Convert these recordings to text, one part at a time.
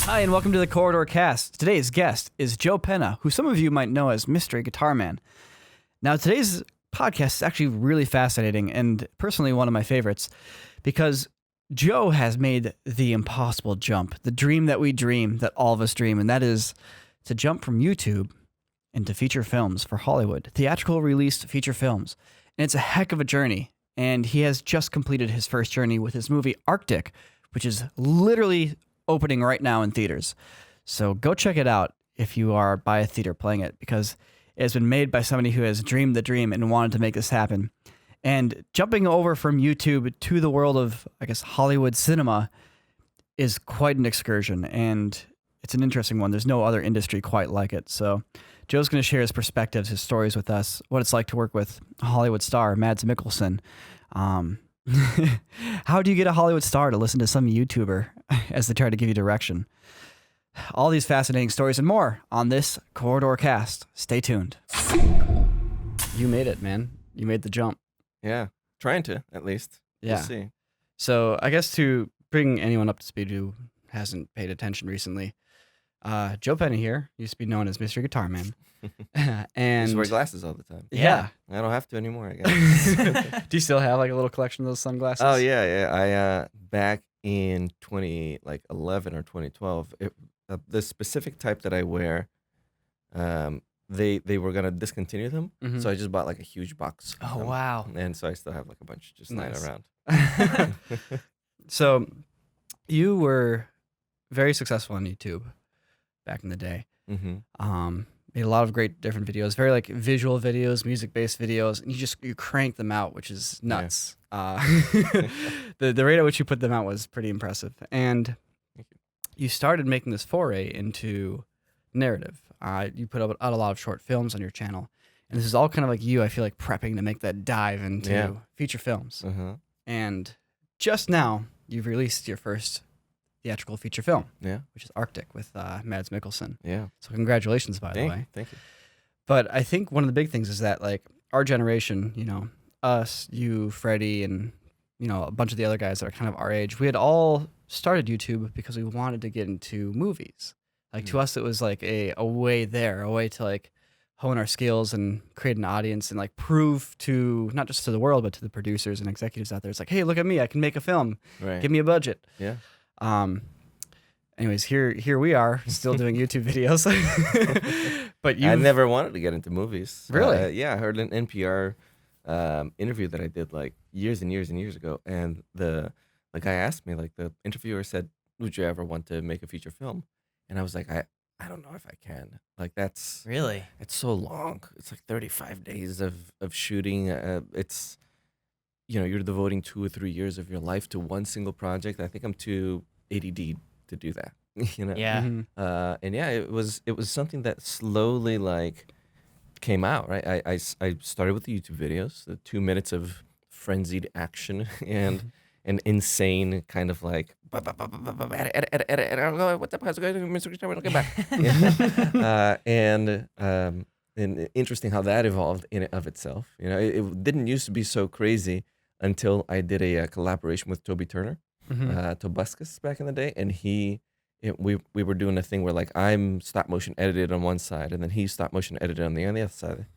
Hi, and welcome to the Corridor Cast. Today's guest is Joe Penna, who some of you might know as MysteryGuitarMan. Now, today's podcast is actually really fascinating and personally one of my favorites because Joe has made the impossible jump, the dream that we dream, that all of us dream, and that is to jump from YouTube into feature films for Hollywood, theatrical released feature films. And it's a heck of a journey, and he has just completed his first journey with his movie Arctic, which is literally opening right now in theaters. So go check it out if you are by a theater playing it, because it has been made by somebody who has dreamed the dream and wanted to make this happen. And jumping over from YouTube to the world of, I guess, Hollywood cinema is quite an excursion, and it's an interesting one. There's no other industry quite like it. So Joe's going to share his perspectives, his stories with us, what it's like to work with a Hollywood star, Mads Mikkelsen. How do you get a Hollywood star to listen to some YouTuber as they try to give you direction? All these fascinating stories and more on this Corridor Cast. Stay tuned. You made it, man. You made the jump. Yeah, trying to, at least. Yeah. We'll see. So I guess to bring anyone up to speed who hasn't paid attention recently, Joe Penna here used to be known as MysteryGuitarMan. And Just wear glasses all the time. Yeah. I don't have to anymore, I guess. Do you still have like a little collection of those sunglasses? Oh, yeah. I back in 2011 or 2012, the specific type that I wear, they were going to discontinue them. Mhm. So I just bought like a huge box. of Oh, them. wow. And so I still have like a bunch just lying Nice. around. So you were very successful on YouTube back in the day. Mm-hmm. Made a lot of great different videos, very like visual videos, music-based videos, and you crank them out, which is nuts. The rate at which you put them out was pretty impressive. And Thank you. you started making this foray into narrative. You put out a lot of short films on your channel, and this is all kind of like you, I feel like, prepping to make that dive into feature films. Uh-huh. And just now, you've released your first theatrical feature film, Yeah. which is Arctic with Mads Mikkelsen. Yeah. So congratulations, by the way. Thank you. But I think one of the big things is that like our generation, you know, us, you, Freddie, and you know a bunch of the other guys that are kind of our age, we had all started YouTube because we wanted to get into movies. Like to us, it was like a way to like hone our skills and create an audience and like prove to not just to the world but to the producers and executives out there. It's like, hey, look at me, I can make a film. Right. Give me a budget. Yeah. Anyways, here we are still doing YouTube videos. But I never wanted to get into movies. Really? Yeah, I heard an NPR interview that I did like years and years and years ago, and the guy asked me, like the interviewer said, "Would you ever want to make a feature film?" And I was like, I don't know if I can. Like that's Really? it's so long. It's like 35 days of shooting. It's you're devoting 2 or 3 years of your life to one single project. I think I'm too ADD to do that. Yeah. Mhm. And yeah, it was something that slowly like came out, right? I started with the YouTube videos, the 2 minutes of frenzied action and an insane kind of like edit, what's up, how's it going, Mr. Guitar? Get back. And interesting how that evolved in and of itself. It didn't used to be so crazy until I did a collaboration with Toby Turner. Tobuscus back in the day, and we were doing a thing where like I'm stop motion edited on one side and then he's stop motion edited on the other side,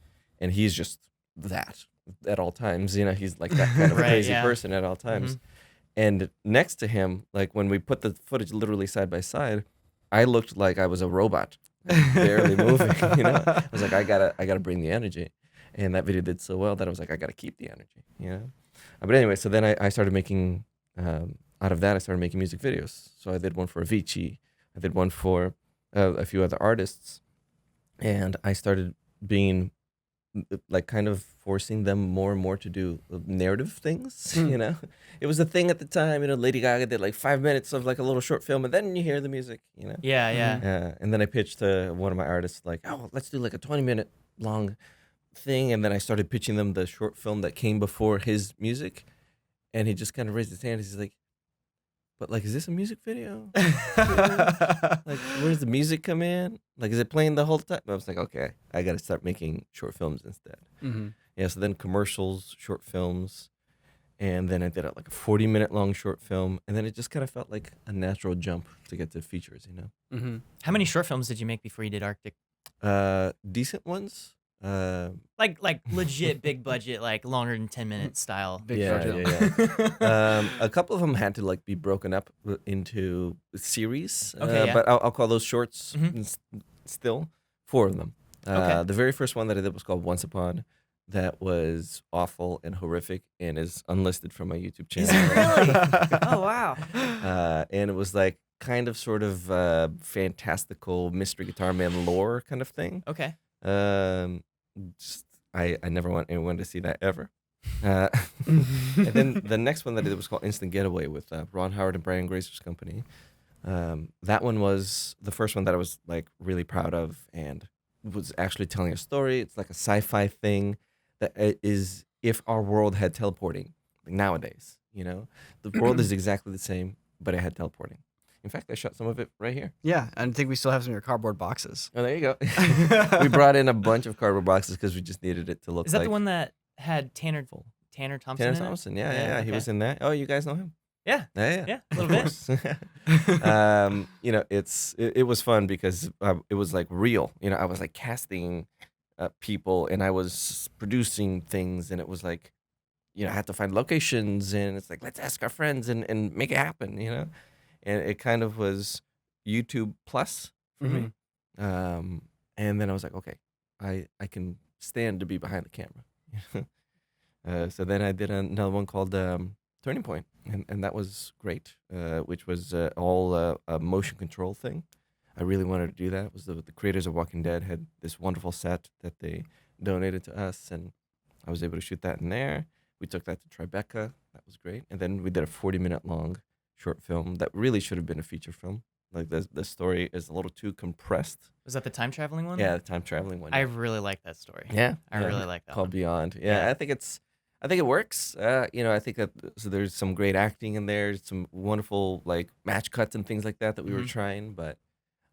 and he's just that at all times. He's like that kind of Right, crazy yeah. person at all times. And next to him, like when we put the footage literally side by side, I looked like I was a robot, like, barely moving. I was like, I gotta bring the energy, and that video did so well that I was like, I gotta keep the energy. But anyway, so then I started making. Out of that, I started making music videos. So I did one for Avicii. I did one for a few other artists. And I started being like kind of forcing them more and more to do narrative things, It was a thing at the time, Lady Gaga did like 5 minutes of like a little short film and then you hear the music, Yeah. And then I pitched to one of my artists like, oh, let's do like a 20-minute long thing. And then I started pitching them the short film that came before his music. And he just kind of raised his hand. He's like, but like, is this a music video? Like, where does the music come in? Like, is it playing the whole time? I was like, okay, I got to start making short films instead. Mhm. Yeah, so then commercials, short films, and then I did like a 40-minute long short film, and then it just kind of felt like a natural jump to get to features, Mm-hmm. How many short films did you make before you did Arctic? Decent ones. Like legit big budget, like longer than 10-minute style. Big yeah, budget. a couple of them had to like be broken up into series, Okay, yeah. but I'll call those shorts Mhm. still 4 of them. Okay. The very first one that I did was called Once Upon. That was awful and horrific and is unlisted from my YouTube channel. Is it really? Oh wow. And it was like kind of sort of fantastical Mystery Guitar Man lore kind of thing. Okay. Just, I never want anyone to see that ever. And then the next one that I did was called Instant Getaway with Ron Howard and Brian Grazer's company. That one was the first one that I was like really proud of and was actually telling a story. It's like a sci-fi thing that is if our world had teleporting like nowadays. The world is exactly the same, but it had teleporting. In fact, I shot some of it right here. Yeah, I think we still have some of your cardboard boxes. Oh, there you go. We brought in a bunch of cardboard boxes because we just needed it to look Is that like the one that had Tanner Thompson? Tanner in it? Thompson. Yeah. He okay. was in that. Oh, you guys know him? Yeah. Yeah, Yeah, a of little bit. course. It was fun because it was like real. I was like casting people and I was producing things, and it was like, I had to find locations, and it's like, let's ask our friends and make it happen. And it kind of was YouTube plus for me. And then I was like, okay, I can stand to be behind the camera. So then I did another one called Turning Point, and that was great, which was all a motion control thing. I really wanted to do that. It was the creators of Walking Dead had this wonderful set that they donated to us, and I was able to shoot that in there. We took that to Tribeca. That was great. And then we did a 40-minute long short film that really should have been a feature film. Like the story is a little too compressed. Was that the time traveling one? Yeah, the time traveling one. I really like that story. Yeah, I really like that called one. Beyond. Yeah, Yeah. I think it works. I think that so there's some great acting in there, some wonderful like match cuts and things like that we were trying, but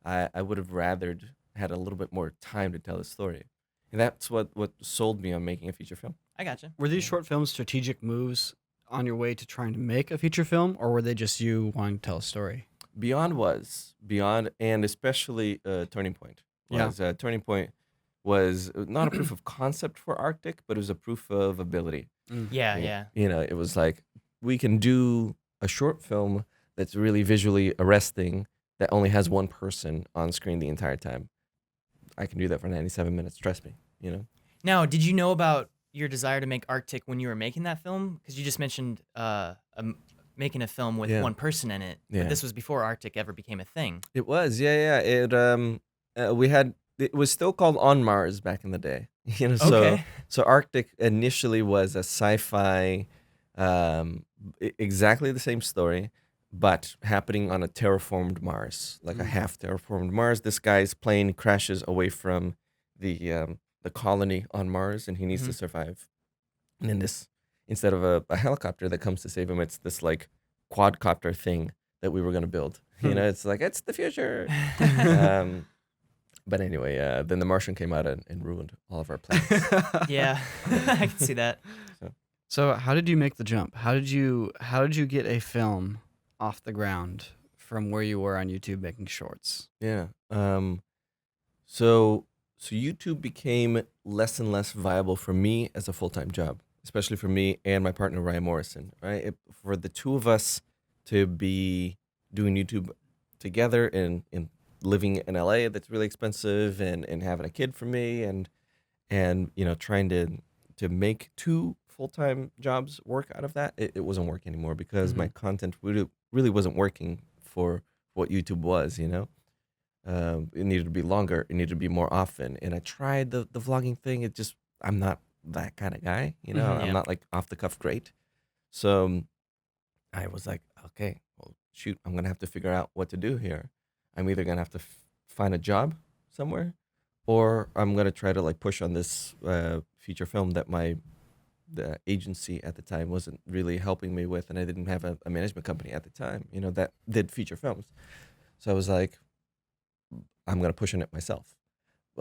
I would have rather had a little bit more time to tell the story, and that's what sold me on making a feature film. I gotcha. Were these short films strategic moves on your way to trying to make a feature film, or were they just you wanting to tell a story? Beyond, and especially Turning Point. Yeah. Turning Point was not a proof of concept for Arctic, but it was a proof of ability. Yeah, yeah. It was like, we can do a short film that's really visually arresting that only has one person on screen the entire time. I can do that for 97 minutes, trust me, Now, did you know about your desire to make Arctic when you were making that film? Because you just mentioned making a film with one person in it. Yeah. But this was before Arctic ever became a thing. It was, yeah. It was still called On Mars back in the day. Okay. So Arctic initially was a sci-fi, exactly the same story, but happening on a terraformed Mars, like a half terraformed Mars. This guy's plane crashes away from the colony on Mars, and he needs to survive. And then instead of a helicopter that comes to save him, it's this like quadcopter thing that we were going to build. It's like, it's the future. But anyway, then the Martian came out and ruined all of our plans. Yeah, I can see that. So how did you make the jump? How did you get a film off the ground from where you were on YouTube making shorts? Yeah. So YouTube became less and less viable for me as a full-time job, especially for me and my partner Ryan Morrison. Right, for the two of us to be doing YouTube together and living in LA, that's really expensive, and having a kid for me, and trying to make two full-time jobs work out of that, it wasn't working anymore because my content really wasn't working for what YouTube was. It needed to be longer, it needed to be more often, and I tried the vlogging thing. I'm not that kind of guy. I'm not like off the cuff great. So I was like, okay, well, shoot, I'm gonna have to figure out what to do here. I'm either gonna have to find a job somewhere, or I'm gonna try to like push on this feature film that the agency at the time wasn't really helping me with, and I didn't have a management company at the time, that did feature films. So I was like, I'm gonna push on it myself.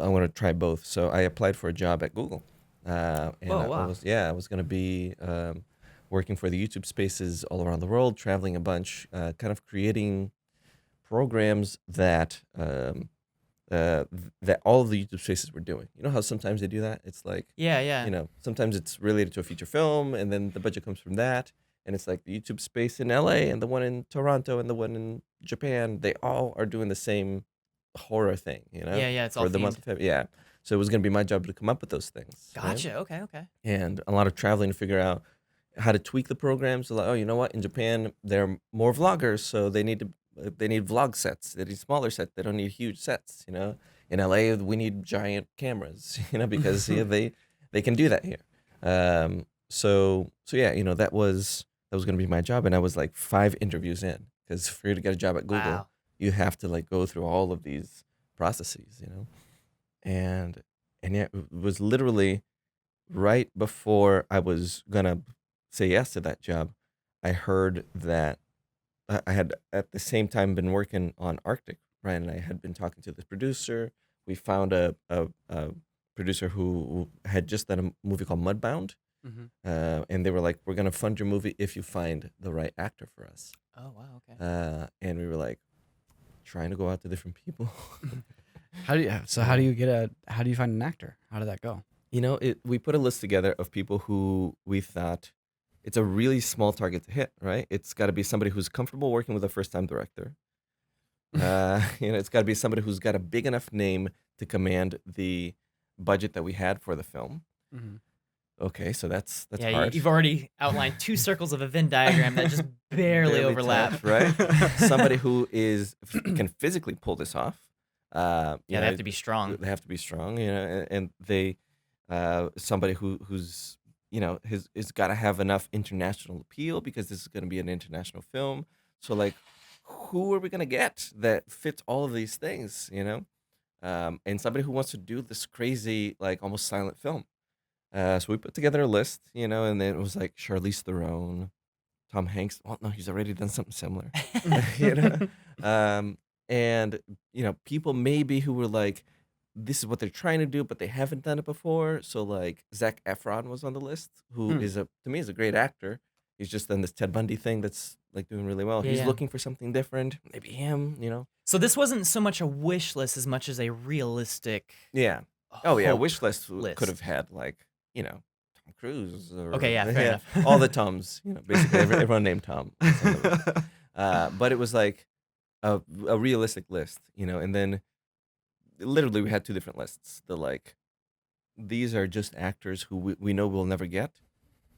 I want to try both. So I applied for a job at Google, and Oh, wow. I was gonna be working for the YouTube spaces all around the world, traveling a bunch, kind of creating programs that that all of the YouTube spaces were doing. You know how sometimes they do that? It's like, Yeah. sometimes it's related to a feature film, and then the budget comes from that. And it's like the YouTube space in LA and the one in Toronto and the one in Japan. They all are doing the same horror thing, Yeah. It's all for the month themed. of February. Yeah. So it was going to be my job to come up with those things. right? Gotcha. Okay. And a lot of traveling to figure out how to tweak the programs. So like, oh, you know what? In Japan, they're more vloggers, so they need vlog sets. They need smaller sets. They don't need huge sets. In LA, we need giant cameras. Because they can do that here. So yeah, that was going to be my job, and I was like 5 interviews in, because for you to get a job at Google, Wow. you have to like go through all of these processes. And yeah, it was literally right before I was gonna say yes to that job. I heard that I had at the same time been working on Arctic, right? And I had been talking to this producer. We found a producer who had just done a movie called Mudbound, Mhm. and they were like, "We're gonna fund your movie if you find the right actor for us." Oh wow. Okay. And we were like, trying to go out to different people. How do you find an actor? How did that go? We put a list together of people who we thought it's a really small target to hit, right? It's got to be somebody who's comfortable working with a first-time director. It's got to be somebody who's got a big enough name to command the budget that we had for the film. Mhm. Okay, so that's Yeah, hard. you've already outlined 2 circles of a Venn diagram that just barely overlap. touch, right? Somebody who can physically pull this off. Yeah, they have to be strong. They have to be strong, and they somebody who's has got to have enough international appeal, because this is going to be an international film. So like, who are we going to get that fits all of these things, and somebody who wants to do this crazy, like, almost silent film. So we put together a list, and then it was like Charlize Theron, Tom Hanks. Well, no, he's already done something similar. you know and people maybe who were like, this is what they're trying to do, but they haven't done it before. So like Zac Efron was on the list, who is to me is a great actor. He's just done this Ted Bundy thing that's like doing really well. Yeah, He's yeah. looking for something different, maybe him. So this wasn't so much a wish list as much as a realistic Yeah. Oh yeah, hope wish list list. could have had like Tom Cruise or Okay, yeah, fair enough. all the Toms. Basically everyone named Tom. But it was like a realistic list, and then literally we had 2 different lists. These are just actors who we know we'll never get,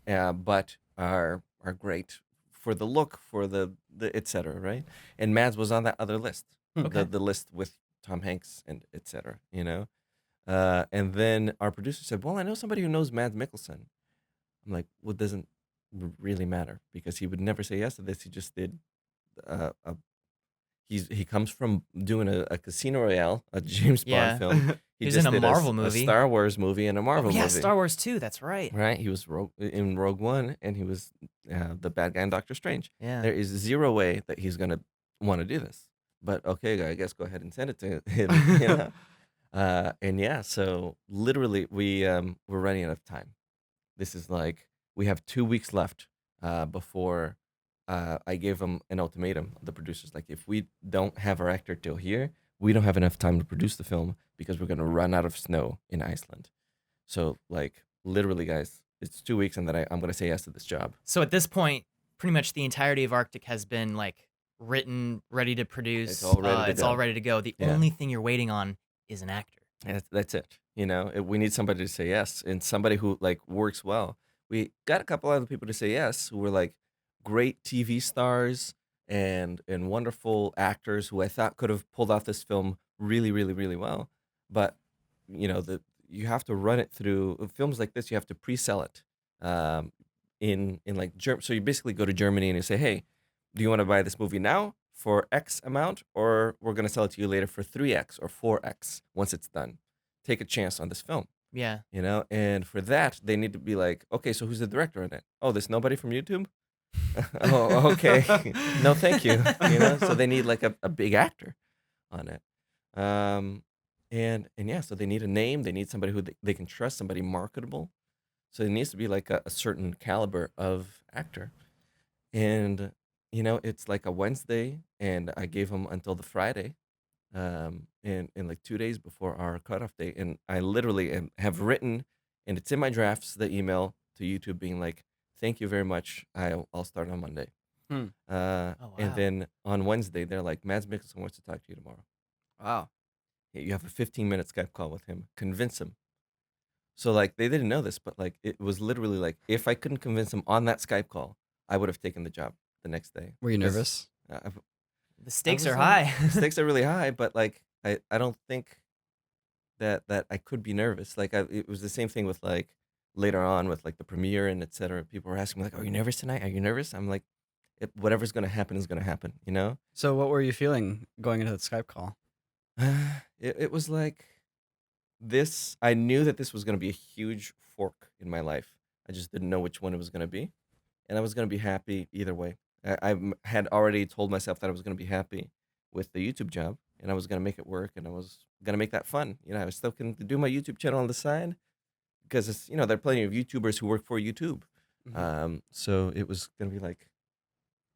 but are great for the look, for the etc. Right? And Mads was on that other list, Okay. the list with Tom Hanks and etc. And then our producer said, "Well, I know somebody who knows Mads Mikkelsen." I'm like, "Well, it doesn't really matter, because he would never say yes to this. He just did he comes from doing a Casino Royale, a James Yeah. Bond film. He was just in a did Marvel a movie. Star Wars movie, and a Marvel yeah, movie. Star Wars 2, that's right. Right? He was in Rogue One, and he was the bad guy in Doctor Strange. Yeah. There is zero way that he's gonna want to do this. But okay, I guess go ahead and send it to him. And yeah, so literally we're running out of time. This is like, we have 2 weeks left before I gave them an ultimatum. The producers, like, if we don't have our actor till here, we don't have enough time to produce the film, because we're gonna run out of snow in Iceland. So like, literally, guys, it's 2 weeks, and then I'm gonna say yes to this job. So at this point, pretty much the entirety of Arctic has been like written, ready to produce. It's all ready to it's go. all ready to go. The Yeah. only thing you're waiting on is an actor. And that's it. We need somebody to say yes, and somebody who like works well. We got a couple other people to say yes who were like great TV stars and wonderful actors who I thought could have pulled off this film really, really, really well. But you have to run it through films like this. You have to pre-sell it in like so you basically go to Germany and you say, hey, do you want to buy this movie now for X amount, or we're going to sell it to you later for 3X or 4X once it's done. Take a chance on this film, Yeah. and for that, they need to be like, okay, so who's the director in it? Oh, there's nobody from YouTube? Oh, okay. No, thank you. So they need like a big actor on it. And yeah, so they need a name. They need somebody who they can trust, somebody marketable. So it needs to be like a certain caliber of actor. And, it's like a Wednesday, and I gave him until the Friday, in like 2 days before our cutoff date. And I literally have written, and it's in my drafts, the email to YouTube being like, thank you very much. I'll start on Monday. Hmm. Oh, And wow. then on Wednesday, they're like, Mads Mikkelsen wants to talk to you tomorrow. Wow. You have a 15-minute Skype call with him. Convince him. So like they didn't know this, but like it was literally like if I couldn't convince him on that Skype call, I would have taken the job the next day. Were you Because, nervous? The stakes was are like- high. the stakes are really high, but like I don't think that I could be nervous. Like it was the same thing with like later on with like the premiere and etc. People were asking me like, "Are you nervous tonight? Are you nervous?" I'm like, whatever's gonna happen is gonna happen. So what were you feeling going into the Skype call? It was like this. I knew that this was gonna be a huge fork in my life. I just didn't know which one it was gonna be, and I was gonna be happy either way. I had already told myself that I was gonna be happy with the YouTube job, and I was gonna make it work, and I was gonna make that fun. I was still going to do my YouTube channel on the side because it's there are plenty of YouTubers who work for YouTube. So it was gonna be like,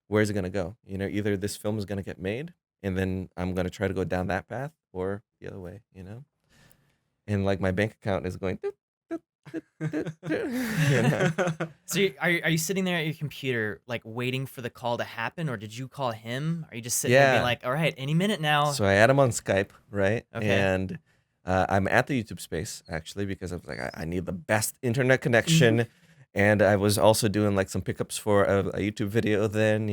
where's it gonna go? Either this film is gonna get made, and then I'm gonna try to go down that path, or the other way. And like my bank account is going. Doot, doot, doot, doot, doot. So are you sitting there at your computer, like waiting for the call to happen, or did you call him? Are you just sitting there Yeah. being like, all right, any minute now? So I add him on Skype, right? Okay. And I'm at the YouTube space actually because I was like, I need the best internet connection, and I was also doing like some pickups for a YouTube video then,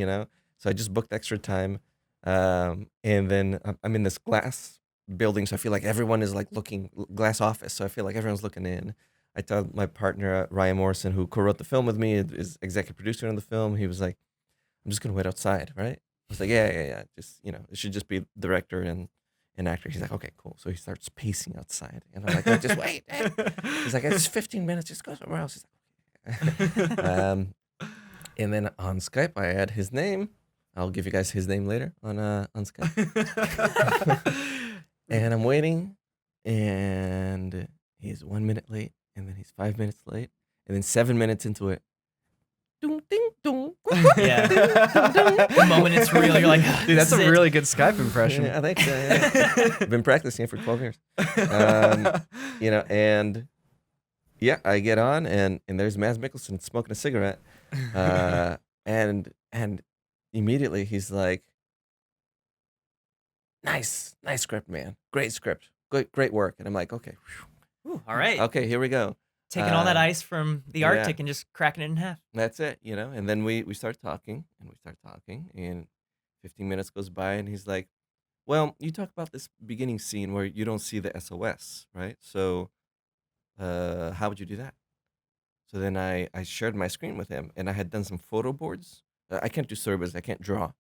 So I just booked extra time, and then I'm in this glass building, so I feel like everyone is like looking glass office, so I feel like everyone's looking in. I told my partner Ryan Morrison, who co-wrote the film with me, is executive producer on the film. He was like, "I'm just gonna wait outside, right?" I was like, "Yeah. Just it should just be director and actor." He's like, "Okay, cool." So he starts pacing outside, and I'm like, "No, just wait." He's like, "It's 15 minutes. Just go somewhere else." He's like, and then on Skype, I add his name. I'll give you guys his name later on Skype. And I'm waiting, and he's 1 minute late, and then he's 5 minutes late, and then 7 minutes into it, ding, ding, dong. Yeah. The moment it's real, you're like, Dude, that's this a is it. really good Skype impression. Yeah, I think so. Yeah. I've been practicing it for 12 years. And yeah, I get on, and there's Mads Mikkelsen smoking a cigarette, and immediately he's like, nice script, man, great script, great work. And I'm like, okay, Ooh, all right. okay, here we go. Taking all that ice from the Arctic yeah. and just cracking it in half. That's it, And then we start talking, and 15 minutes goes by, and he's like, well, you talk about this beginning scene where you don't see the SOS, right? So how would you do that? So then I shared my screen with him, and I had done some photo boards. I can't do storyboards, I can't draw,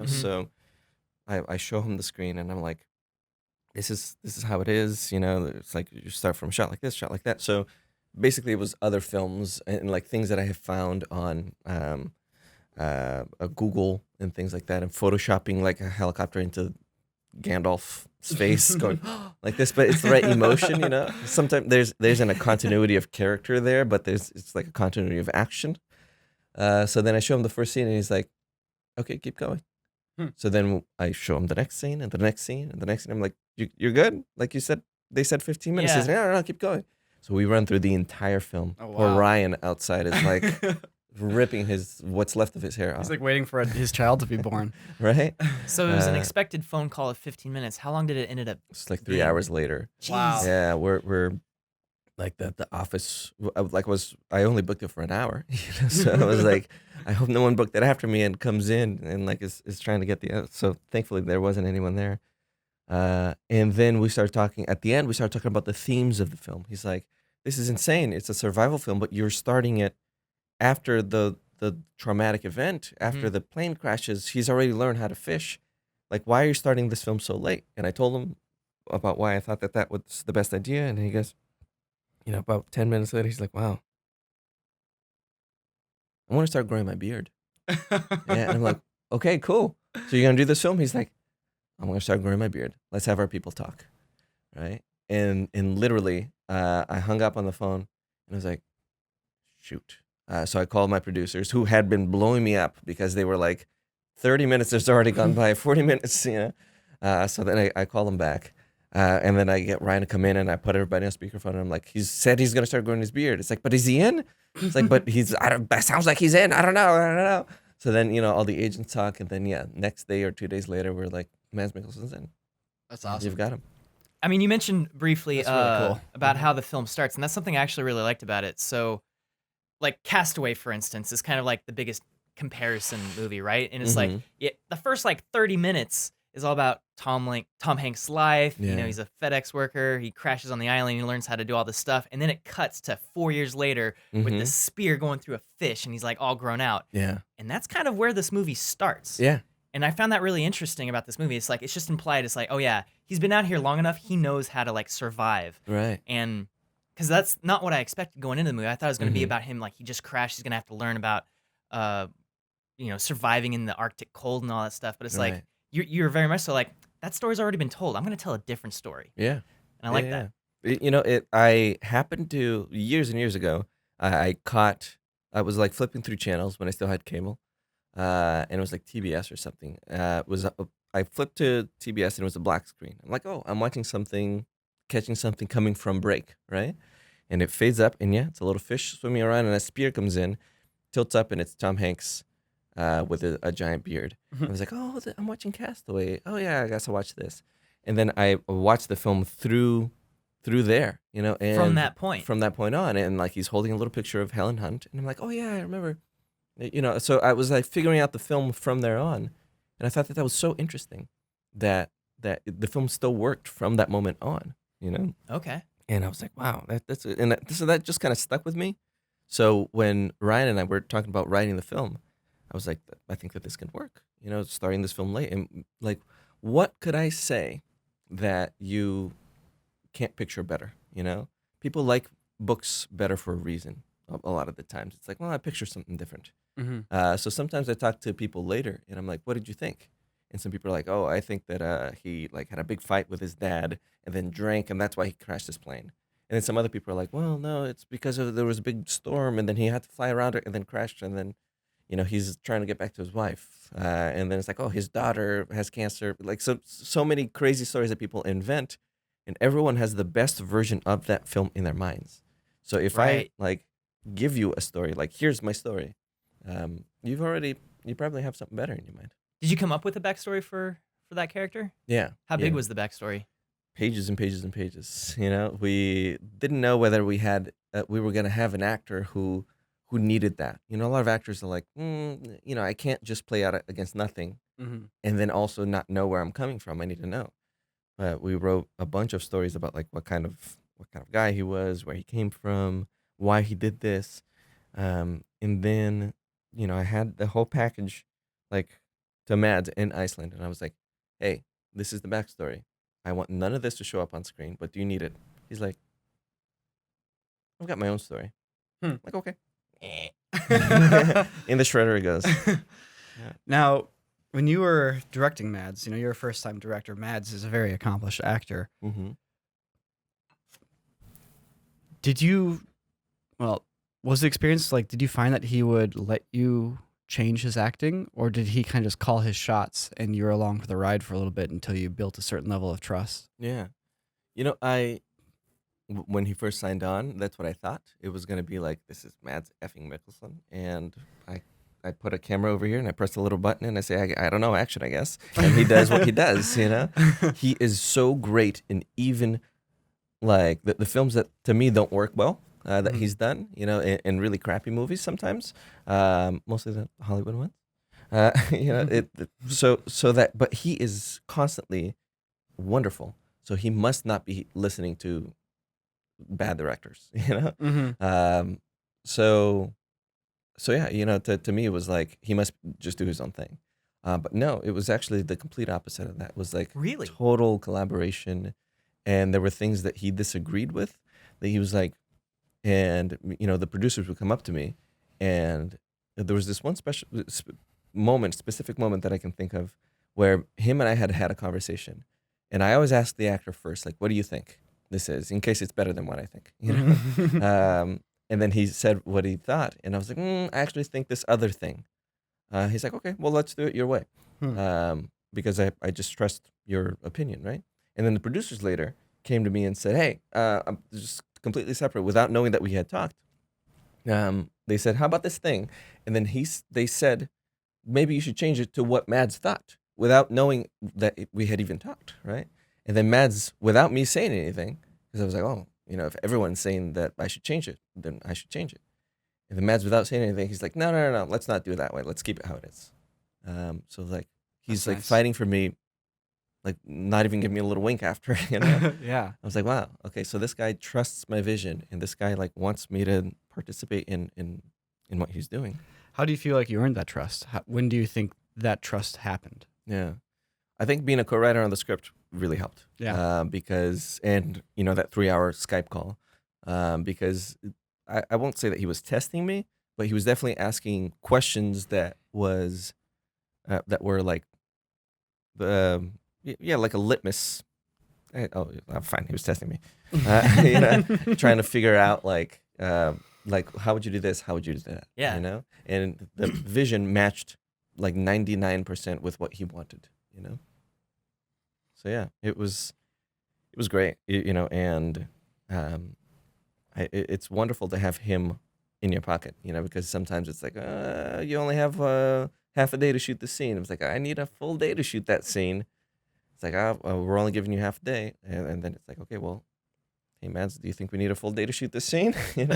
So I show him the screen, and I'm like, this is how it is, It's like you start from shot like this, shot like that. So basically, it was other films and like things that I have found on Google and things like that, and photoshopping like a helicopter into Gandalf's face, going like this. But it's the right emotion, Sometimes there's a continuity of character there, but it's like a continuity of action. So then I show him the first scene, and he's like, "Okay, keep going." So then I show him the next scene, and the next scene, and the next scene. I'm like, "You're good? Like you said, they said 15 minutes." Yeah. He's like, no, keep going. So we run through the entire film. Oh, Poor wow. Ryan outside is like ripping what's left of his hair off. He's like waiting for his child to be born. Right? So it was an Uh, expected phone call of 15 minutes. How long did it ended up? It's like 3 being? hours later. Wow. Yeah, we're like the office. I only booked it for an hour, So I was like, I hope no one booked it after me and comes in and like is trying to get the. So thankfully there wasn't anyone there. And then we started talking. At the end, we started talking about the themes of the film. He's like, "This is insane. It's a survival film, but you're starting it after the traumatic event, after the plane crashes. He's already learned how to fish. Like, why are you starting this film so late?" And I told him about why I thought that was the best idea, and he goes, about 10 minutes later, he's like, "Wow, I want to start growing my beard." Yeah, and I'm like, "Okay, cool. So you're gonna do this film?" He's like, "I'm gonna start growing my beard. Let's have our people talk." Right? And literally, I hung up on the phone, and I was like, shoot. So I called my producers who had been blowing me up because they were like, 30 minutes has already gone by, 40 minutes, So then I call them back. And then I get Ryan to come in and I put everybody on speakerphone and I'm like, he said he's going to start growing his beard. It's like, but is he in? It's like, but that sounds like he's in. I don't know. So then, all the agents talk and then, next day or 2 days later, we're like, Mads Mikkelsen's in. That's awesome. You've got him. I mean, you mentioned briefly That's really cool. about how the film starts, and that's something I actually really liked about it. So, like Castaway, for instance, is kind of like the biggest comparison movie, right? And it's like the first like 30 minutes is all about Tom Hanks' life. Yeah. He's a FedEx worker. He crashes on the island. He learns how to do all this stuff, and then it cuts to 4 years later with the spear going through a fish, and he's like all grown out. Yeah. And that's kind of where this movie starts. Yeah. And I found that really interesting about this movie. It's like, it's just implied. It's like, oh yeah, he's been out here long enough. He knows how to like survive. Right. And because that's not what I expected going into the movie. I thought it was going to be about him. Like he just crashed. He's going to have to learn about, surviving in the Arctic cold and all that stuff. But it's like, you're very much so like, that story's already been told. I'm going to tell a different story. Yeah. And I like that. I happened to, years and years ago, I was like flipping through channels when I still had cable. And it was like TBS or something. I flipped to TBS and it was a black screen. I'm like, oh, I'm watching something, catching something coming from break, right? And it fades up, and it's a little fish swimming around, and a spear comes in, tilts up, and it's Tom Hanks with a giant beard. I was like, oh, I'm watching Castaway. Oh yeah, I guess I'll watch this. And then I watched the film through there, and From that point. From that point on, and like he's holding a little picture of Helen Hunt, and I'm like, oh yeah, I remember. So I was like figuring out the film from there on, and I thought that was so interesting that the film still worked from that moment on, Okay. And I was like, wow, that just kind of stuck with me. So when Ryan and I were talking about writing the film, I was like, I think that this can work, starting this film late, and like, what could I say that you can't picture better? People like books better for a reason. A lot of the times, it's like, well, I picture something different. So sometimes I talk to people later, and I'm like, "What did you think?" And some people are like, "Oh, I think that he like had a big fight with his dad, and then drank, and that's why he crashed his plane." And then some other people are like, "Well, no, it's because there was a big storm, and then he had to fly around it, and then crashed, and then, he's trying to get back to his wife, and then it's like, oh, his daughter has cancer." Like so many crazy stories that people invent, and everyone has the best version of that film in their minds. So if I like give you a story, like here's my story, you probably have something better in your mind. Did you come up with a backstory for that character? Yeah. How big was the backstory? Pages and pages and pages. We didn't know whether we were gonna have an actor who needed that. A lot of actors are like, I can't just play out against nothing, and then also not know where I'm coming from. I need to know. We wrote a bunch of stories about like what kind of guy he was, where he came from, why he did this, and then I had the whole package like to Mads in Iceland, and I was like, hey, this is the backstory. I want none of this to show up on screen, but do you need it? He's like, I've got my own story. Like, okay. In the shredder it goes. Now, when you were directing Mads, you're a first-time director. Mads is a very accomplished actor. Was the experience like, did you find that he would let you change his acting, or did he kind of just call his shots and you were along for the ride for a little bit until you built a certain level of trust? Yeah. When he first signed on, that's what I thought. It was going to be like, this is Mads effing Mikkelsen. And I put a camera over here and I press a little button and I say, I don't know, action, I guess. And he does what he does, He is so great in even like the films that to me don't work well. That he's done, in really crappy movies sometimes, mostly the Hollywood ones. But he is constantly wonderful. So he must not be listening to bad directors, So yeah, to me it was like he must just do his own thing. But no, it was actually the complete opposite of that. It was like really total collaboration, and there were things that he disagreed with that he was like. And the producers would come up to me, and there was this one specific moment that I can think of, where him and I had a conversation, and I always ask the actor first, like, "What do you think this is?" in case it's better than what I think, and then he said what he thought, and I was like, I actually think this other thing. He's like, okay, well, let's do it your way, because I just trust your opinion, right? And then the producers later came to me and said, hey, I'm just completely separate without knowing that we had talked. They said, how about this thing? And then they said, maybe you should change it to what Mads thought without knowing that we had even talked, right? And then Mads, without me saying anything, because I was like, oh, if everyone's saying that I should change it, then I should change it. And then Mads, without saying anything, he's like, no, let's not do it that way. Let's keep it how it is. So like, he's That's like nice. fighting for me, like not even giving me a little wink after, Yeah. Yeah. I was like, wow, okay, so this guy trusts my vision, and this guy like wants me to participate in what he's doing. How do you feel like you earned that trust? When do you think that trust happened? Yeah, I think being a co-writer on the script really helped. Yeah. Because that 3-hour Skype call, because I won't say that he was testing me, but he was definitely asking questions that were like like a litmus. I'm fine. He was testing me, trying to figure out like how would you do this? How would you do that? Yeah. And the vision matched like 99% with what he wanted. So yeah, it was great. And it's wonderful to have him in your pocket. Because sometimes it's like you only have half a day to shoot the scene. It's like I need a full day to shoot that scene. It's like we're only giving you half a day, and then it's like, okay, well, hey Mads, do you think we need a full day to shoot this scene? And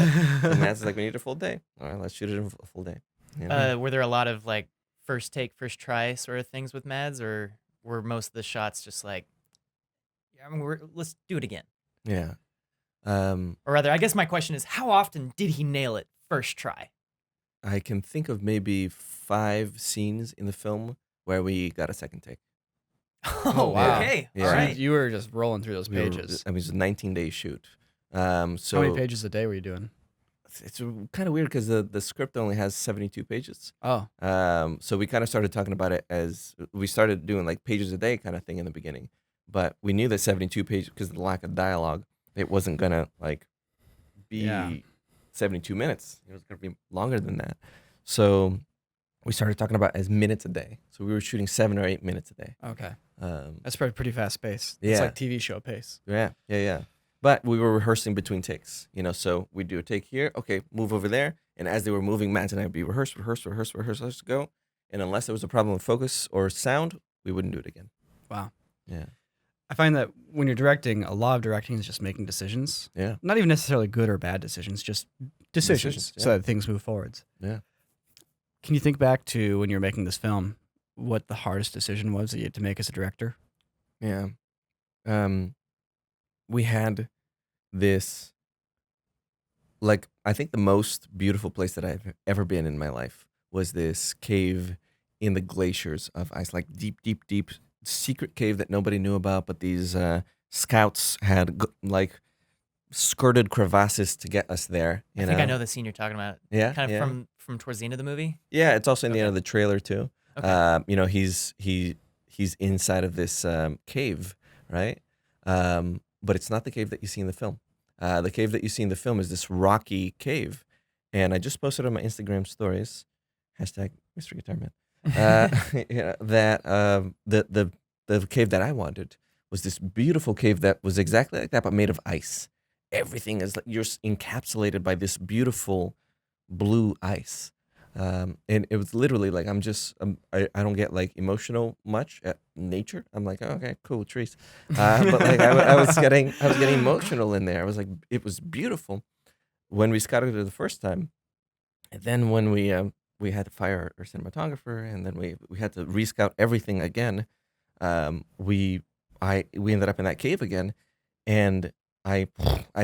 Mads is like, we need a full day. All right, let's shoot it in a full day. Were there a lot of like first take, first try sort of things with Mads, or were most of the shots just like, let's do it again? Yeah. Or rather, I guess my question is, how often did he nail it first try? I can think of maybe 5 scenes in the film where we got a second take. Oh, wow. Okay. Yeah. All right. You were just rolling through those pages. It was a 19-day shoot. So How many pages a day were you doing? it's kind of weird because the script only has 72 pages. Oh. So we kind of started talking about it as we started doing like pages a day kind of thing in the beginning, but we knew that 72 pages, because of the lack of dialogue, it wasn't gonna like be 72 minutes. It was gonna be longer than that. So we started talking about as minutes a day. So we were shooting 7 or 8 minutes a day. Okay. Um, That's pretty fast pace. Yeah. It's like TV show pace. yeah. But we were rehearsing between takes, so we'd do a take here, okay, move over there. And as they were moving, Matt and I would be rehearse, let's go. And unless there was a problem with focus or sound, we wouldn't do it again. Wow. Yeah. I find that when you're directing, a lot of directing is just making decisions. Yeah. Not even necessarily good or bad decisions, just decisions so yeah. that things move forwards. Yeah. Can you think back to when you were making this film, what the hardest decision was that you had to make as a director? Yeah. We had this, like, I think the most beautiful place that I've ever been in my life was this cave in the glaciers of ice, like deep secret cave that nobody knew about, but these scouts had like skirted crevasses to get us there. I think I know the scene you're talking about. Yeah, Kind of yeah. from towards the end of the movie. Yeah, it's also in the end Okay. of the trailer too. Okay. He's inside of this cave, right? But it's not the cave that you see in the film. The cave that you see in the film is this rocky cave, and I just posted on my Instagram stories, hashtag MysteryGuitarMan, that the cave that I wanted was this beautiful cave that was exactly like that, but made of ice. Everything is like you're encapsulated by this beautiful blue ice. And it was literally like I don't get like emotional much at nature. I'm like, oh, okay, cool, trees. But like I was getting emotional in there. I was like, it was beautiful when we scouted it the first time, and then when we had to fire our cinematographer, and then we had to rescout everything again. We ended up in that cave again, and I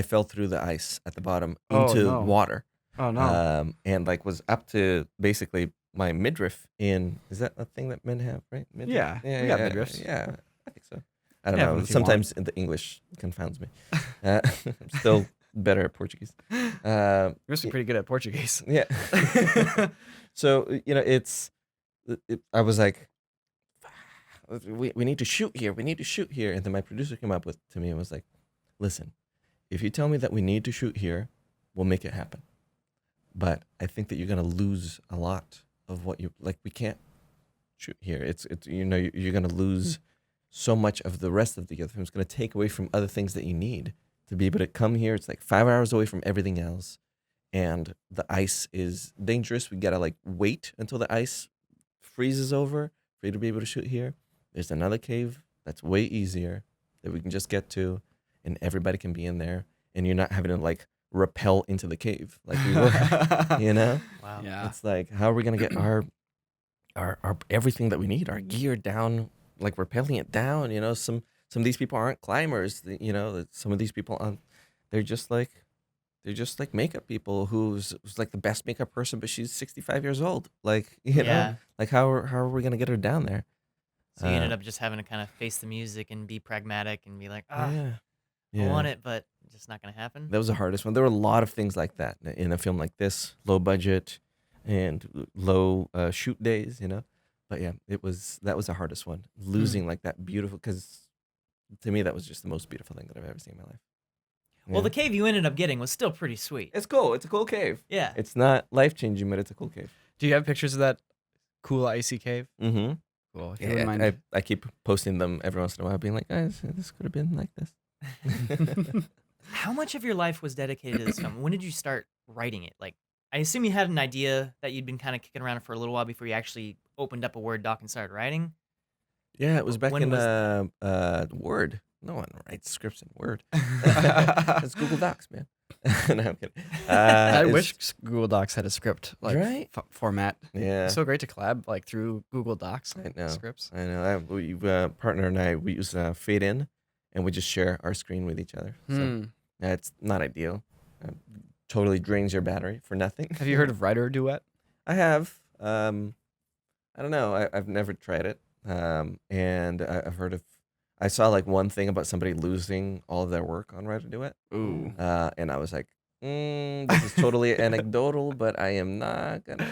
fell through the ice at the bottom into no. water. Oh, no. And like was up to basically my midriff is that a thing that men have, right? Midriff? Yeah, we got midriffs. Yeah, I think so. I don't Yeah, but know. if you Sometimes the English confounds me. I'm still better at Portuguese. You must be pretty good at Portuguese. Yeah. So, I was like, we need to shoot here. We need to shoot here. And then my producer came up to me and was like, listen, if you tell me that we need to shoot here, we'll make it happen. but I think that you're gonna lose a lot of what you like. We can't shoot here. It's you're gonna lose so much of the rest of the other film. It's gonna take away from other things that you need to be able to come here. It's like 5 hours away from everything else, and the ice is dangerous. We gotta like wait until the ice freezes over for you to be able to shoot here. There's another cave that's way easier that we can just get to, and everybody can be in there, and you're not having to like rappel into the cave like we were, you know? Wow. Yeah. It's like, how are we gonna get our everything that we need, our gear down, like rappelling it down? You know, some of these people aren't climbers. You know, some of these people, they're just like makeup people who's like the best makeup person, but she's 65 years old. Like, you know, Yeah. like how are we gonna get her down there? So you ended up just having to kind of face the music and be pragmatic and be like, I Yeah. want it, but it's just not going to happen. That was the hardest one. There were a lot of things like that in a film like this, low budget and low shoot days, you know. But yeah, that was the hardest one. Losing like that beautiful, because to me that was just the most beautiful thing that I've ever seen in my life. Well, Yeah. the cave you ended up getting was still pretty sweet. It's cool. It's a cool cave. Yeah. It's not life changing, but it's a cool cave. Do you have pictures of that cool icy cave? Mm-hmm. Cool. If you wouldn't Yeah, mind. I keep posting them every once in a while, being like, guys, this could have been like this. How much of your life was dedicated to this film? When did you start writing it? Like, I assume you had an idea that you'd been kind of kicking around for a little while before you actually opened up a Word doc and started writing. Yeah, it was back When in was Word. No one writes scripts in Word. It's Google Docs, man. No, I'm kidding. I it's- wish Google Docs had a script like Right? format. Yeah, It's so great to collab like through Google Docs I know. scripts. I know. We partner and I, we use Fade In, and we just share our screen with each other. So Hmm. it's not ideal. Totally drains your battery for nothing. Have you heard of Writer Duet? I have. I don't know. I've never tried it. And I've heard of. I saw like one thing about somebody losing all of their work on Writer Duet. Ooh. And I was like, this is totally anecdotal, but I am not gonna,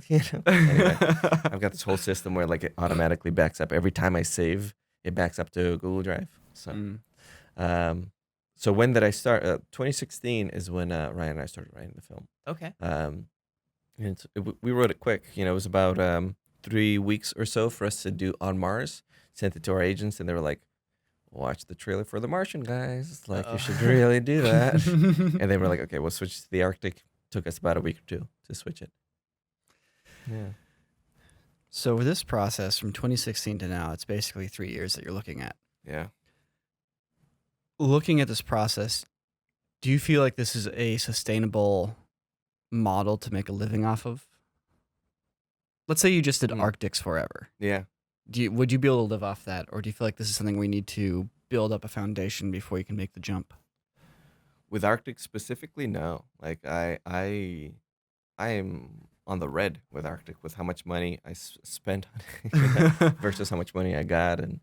you know. Anyway, I've got this whole system where like it automatically backs up every time I save. It backs up to Google Drive. So, Mm. so when did I start? 2016 is when Ryan and I started writing the film. Okay. And we wrote it quick. You know, it was about 3 weeks or so for us to do On Mars. Sent it to our agents, and they were like, "Watch the trailer for The Martian, guys. Like, you should really do that." And they were like, "Okay, we'll switch to the Arctic." Took us about a week or two to switch it. Yeah. So with this process from 2016 to now, it's basically 3 years that you're looking at. Yeah. Looking at this process, do you feel like this is a sustainable model to make a living off of? Let's say you just did Arctics forever. Yeah. Would you be able to live off that, or do you feel like this is something we need to build up a foundation before you can make the jump? With Arctic specifically, no. Like I am on the red with Arctic with how much money I spent on it versus how much money I got, and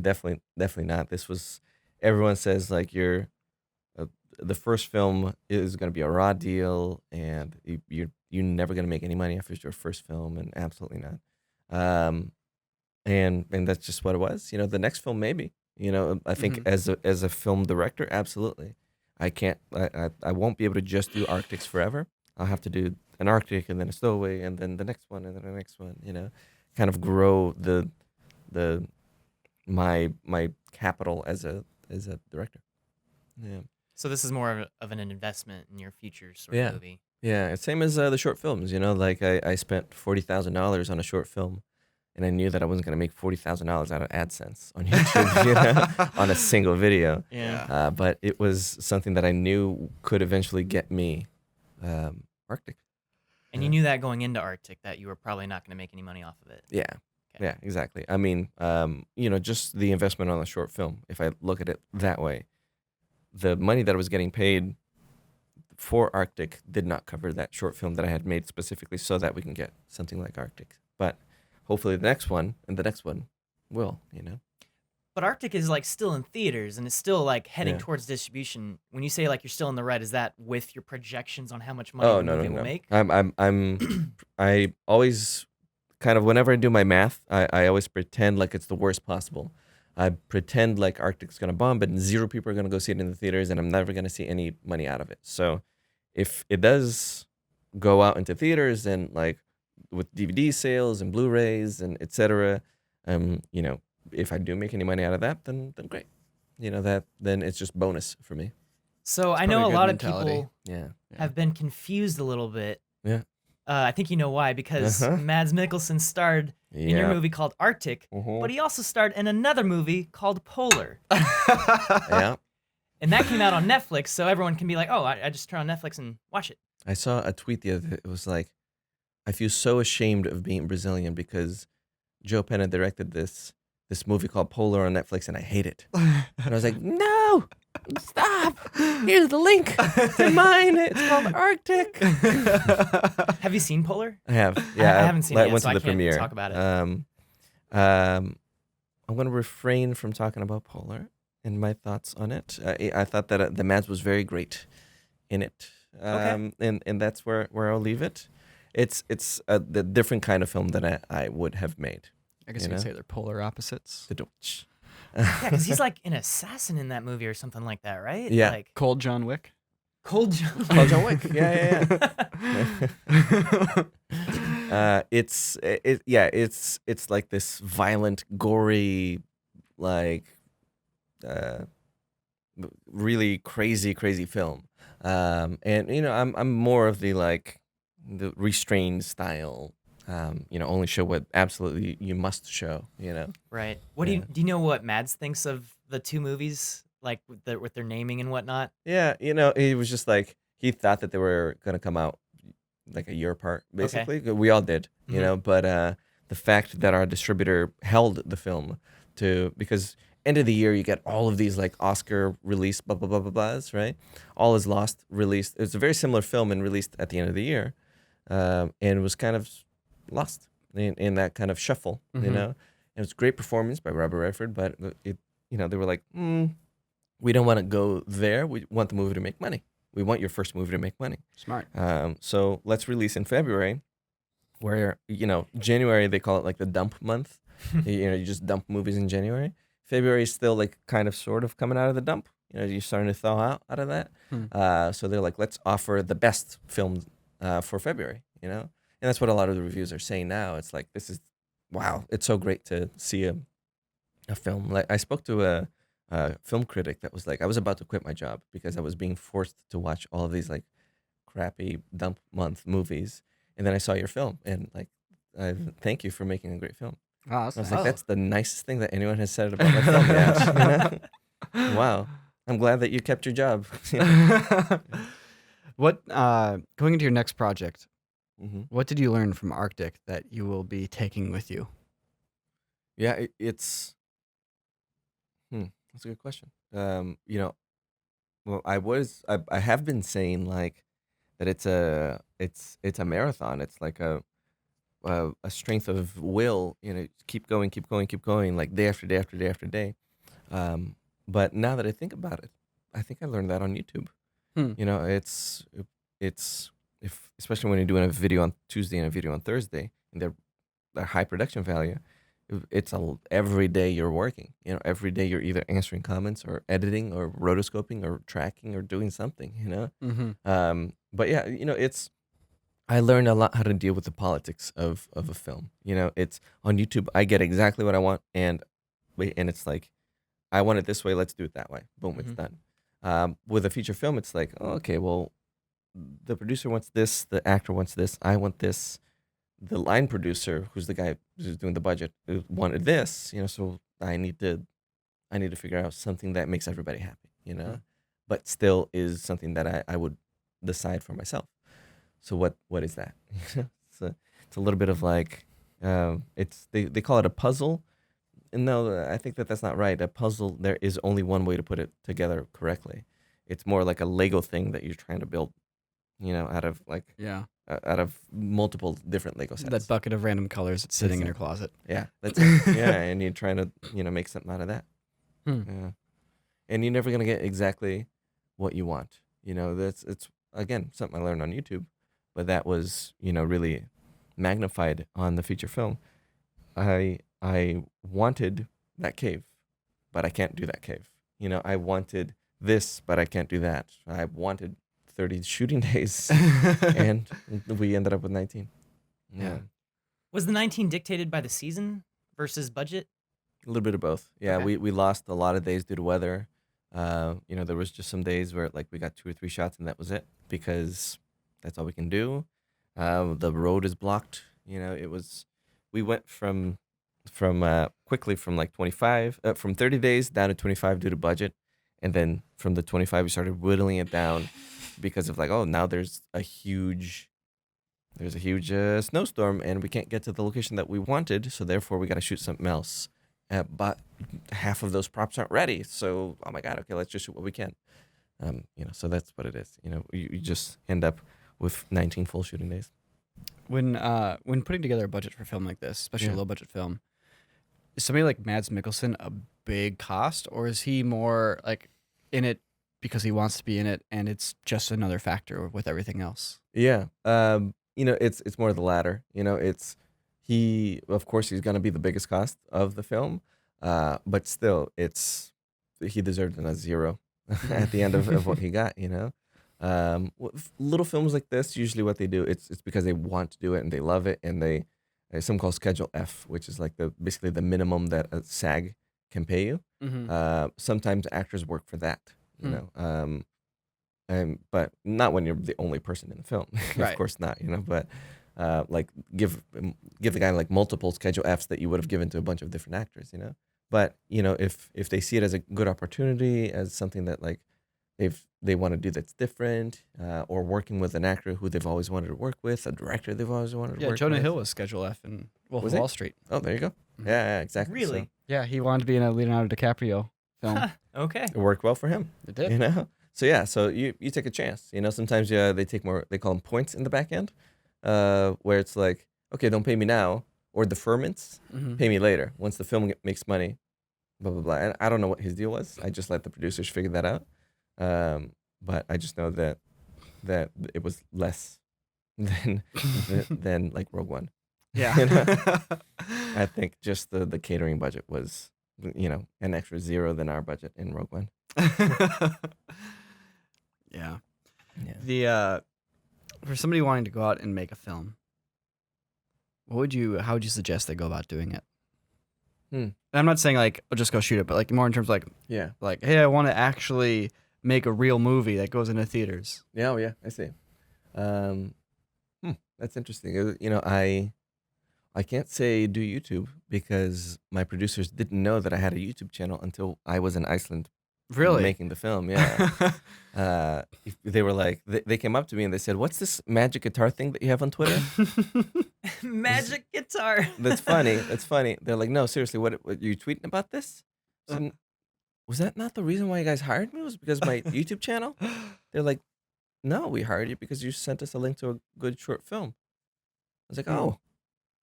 definitely not. This was, everyone says like the first film is going to be a raw deal, and you're never going to make any money after your first film, and absolutely not. And that's just what it was. You know, the next film maybe. You know, I think as a film director, absolutely. I won't be able to just do Arctics forever. I'll have to do an Arctic and then a Stowaway and then the next one and then the next one. You know, kind of grow my capital as a director. Yeah. So this is more of an investment in your future sort Yeah. of movie. Yeah, it's same as the short films. You know, like I spent $40,000 on a short film, and I knew that I wasn't going to make $40,000 out of AdSense on YouTube, you know, on a single video. Yeah. But it was something that I knew could eventually get me Arctic. And you knew that going into Arctic that you were probably not going to make any money off of it. Yeah. Okay. Yeah, exactly. I mean, you know, just the investment on the short film, if I look at it that way, the money that I was getting paid for Arctic did not cover that short film that I had made specifically so that we can get something like Arctic. But hopefully the next one and the next one will, you know. But Arctic is like still in theaters and it's still like heading Yeah. towards distribution. When you say like you're still in the red, is that with your projections on how much money Oh the no, movie no, will no. make? I always kind of, whenever I do my math, I always pretend like it's the worst possible. I pretend like Arctic's gonna bomb, but 0 people are gonna go see it in the theaters, and I'm never gonna see any money out of it. So if it does go out into theaters and like with DVD sales and Blu-rays and etc. You know, if I do make any money out of that, then great. You know, then it's just bonus for me. So I probably know a a good lot mentality. of people Yeah. have been confused a little bit. Yeah. I think you know why, because Uh-huh. Mads Mikkelsen starred in your Yeah. movie called Arctic, Mhm. but he also starred in another movie called Polar. Yeah. And that came out on Netflix, so everyone can be like, oh, I just turn on Netflix and watch it. I saw a tweet the other day. It was like, I feel so ashamed of being Brazilian because Joe Penna directed this movie called Polar on Netflix, and I hate it. And I was like, no, stop. Here's the link to mine. It's called Arctic. Have you seen Polar? I have. Yeah, I haven't seen it yet, went so to I the can't premiere. talk about it. I'm going to refrain from talking about Polar and my thoughts on it. I thought that the Mads was very great in it. Okay. And that's where I'll leave it. It's the different kind of film that I would have made. I guess You you could know? say they're polar opposites. The Deutsch. Yeah, because he's like an assassin in that movie or something like that, right? Yeah. Like Cold John Wick. Cold John. Oh, John Wick. Yeah. It's like this violent, gory, like really crazy film. And you know, I'm more of the like the restrained style. You know, only show what absolutely you must show. You know. Right. What Yeah. do you know what Mads thinks of the two movies, like with their naming and whatnot? Yeah, you know, he was just like he thought that they were gonna come out like a year apart, basically. We all did, you Mhm. know. But the fact that our distributor held the film because end of the year you get all of these like Oscar release blah blah blah blah blahs, right? All Is Lost released. It's a very similar film and released at the end of the year, and it was kind of lost in that kind of shuffle, you Mhm. know. And it was a great performance by Robert Redford, but it, you know, they were like, we don't want to go there. We want the movie to make money. We want your first movie to make money. Smart. So let's release in February, where, you know, January, they call it like the dump month. You know, you just dump movies in January. February is still like kind of sort of coming out of the dump. You know, you're starting to thaw out of that. So they're like, let's offer the best film for February, you know? And that's what a lot of the reviews are saying now. It's like, this is, wow, it's so great to see a film. Like I spoke to a film critic that was like, I was about to quit my job because I was being forced to watch all of these like crappy dump month movies. And then I saw your film and like, thank you for making a great film. Oh, that's I was nice. like, that's the nicest thing that anyone has said about my film yet. You know? Wow. I'm glad that you kept your job. What going into your next project? Hmm. What did you learn from Arctic that you will be taking with you? Yeah, it's that's a good question. You know, well, I have been saying like that it's a marathon. It's like a strength of will. You know, keep going, like day after day after day after day. But now that I think about it, I think I learned that on YouTube. You know, it's if especially when you're doing a video on Tuesday and a video on Thursday, and they're high production value. It's every day you're working. You know, every day you're either answering comments or editing or rotoscoping or tracking or doing something. You know, Mm-hmm. but yeah, you know, I learned a lot how to deal with the politics of a film. You know, it's on YouTube. I get exactly what I want, and it's like, I want it this way. Let's do it that way. Boom, it's Mhm. done. With a feature film, it's like, oh, okay, well, the producer wants this, the actor wants this, I want this. The line producer, who's the guy who's doing the budget, wanted this. You know, so I need to figure out something that makes everybody happy. You know, but still is something that I would decide for myself. So what is that? It's a little bit of like they call it a puzzle. And no, I think that's not right. A puzzle, there is only one way to put it together correctly. It's more like a Lego thing that you're trying to build, you know, out of like Yeah. out of multiple different Lego sets. That bucket of random colors that's sitting in your Exactly. closet. Yeah, that's it. Yeah, and you're trying to, you know, make something out of that. Hmm. Yeah. And you're never gonna get exactly what you want. You know, it's again something I learned on YouTube, but that was, you know, really magnified on the feature film. I wanted that cave, but I can't do that cave. You know, I wanted this, but I can't do that. I wanted 30 shooting days, and we ended up with 19. Yeah. Was the 19 dictated by the season versus budget? A little bit of both. Yeah, Okay. we lost a lot of days due to weather. There was just some days where like we got 2 or 3 shots and that was it because that's all we can do. The road is blocked. We went from quickly from like from 30 days down to 25 due to budget, and then from the 25 we started whittling it down because of like, oh, now there's a huge snowstorm and we can't get to the location that we wanted, so therefore we got to shoot something else. But half of those props aren't ready, so oh my god, okay, let's just shoot what we can. So that's what it is. You just end up with 19 full shooting days. When putting together a budget for a film like this, especially a low budget film, is somebody like Mads Mikkelsen a big cost, or is he more like in it because he wants to be in it and it's just another factor with everything else? Yeah. It's more the latter. Of course he's gonna be the biggest cost of the film, but still he deserved a 0 at the end of what he got. Little films like this, usually what they do, it's because they want to do it and they love it, and they some call Schedule F, which is like basically the minimum that a SAG can pay you. Sometimes actors work for that, but not when you're the only person in the film. Right. Of course not, but like give the guy like multiple Schedule Fs that you would have given to a bunch of different actors, But if they see it as a good opportunity, as something that like if they want to do that's different, or working with an actor who they've always wanted to work with, a director they've always wanted to work Jonah with. Hill was Schedule F in Wolf of Was he? Wall Street. Oh, there you go. Yeah, exactly. Really? So Yeah, he wanted to be in a Leonardo DiCaprio film. Okay. it worked well for him. It did. So yeah, so you take a chance. Sometimes they take more. They call them points in the back end, where it's like, okay, don't pay me now, or deferments, pay me later once the film makes money, blah blah blah. And I don't know what his deal was. I just let the producers figure that out. But I just know that it was less than like Rogue One. Yeah. I think just the catering budget was an extra 0 than our budget in Rogue One. Yeah. Yeah. For somebody wanting to go out and make a film, how would you suggest they go about doing it? And I'm not saying like, oh, just go shoot it, but like more in terms of like, hey, I want to actually make a real movie that goes into theaters. Yeah, oh yeah, I see. That's interesting. I can't say do YouTube because my producers didn't know that I had a YouTube channel until I was in Iceland. Really? Making the film, yeah. They were like, they came up to me and they said, "What's this magic guitar thing that you have on Twitter?" Magic guitar. That's funny. That's funny. They're like, "No, seriously, what you tweeting about this?" So, was that not the reason why you guys hired me? Was because of my YouTube channel? They're like, "No, we hired you because you sent us a link to a good short film." I was like, "Oh,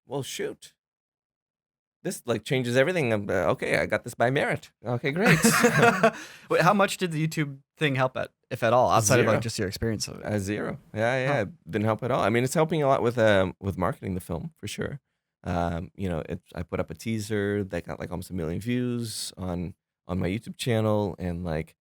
well, shoot. This like changes everything." Okay, I got this by merit. Okay, great. Wait, how much did the YouTube thing help if at all, outside of 0. like just your experience of it? 0. Yeah, it didn't help at all. I mean, it's helping a lot with marketing the film for sure. I put up a teaser that got like almost 1 million views on my YouTube channel, and like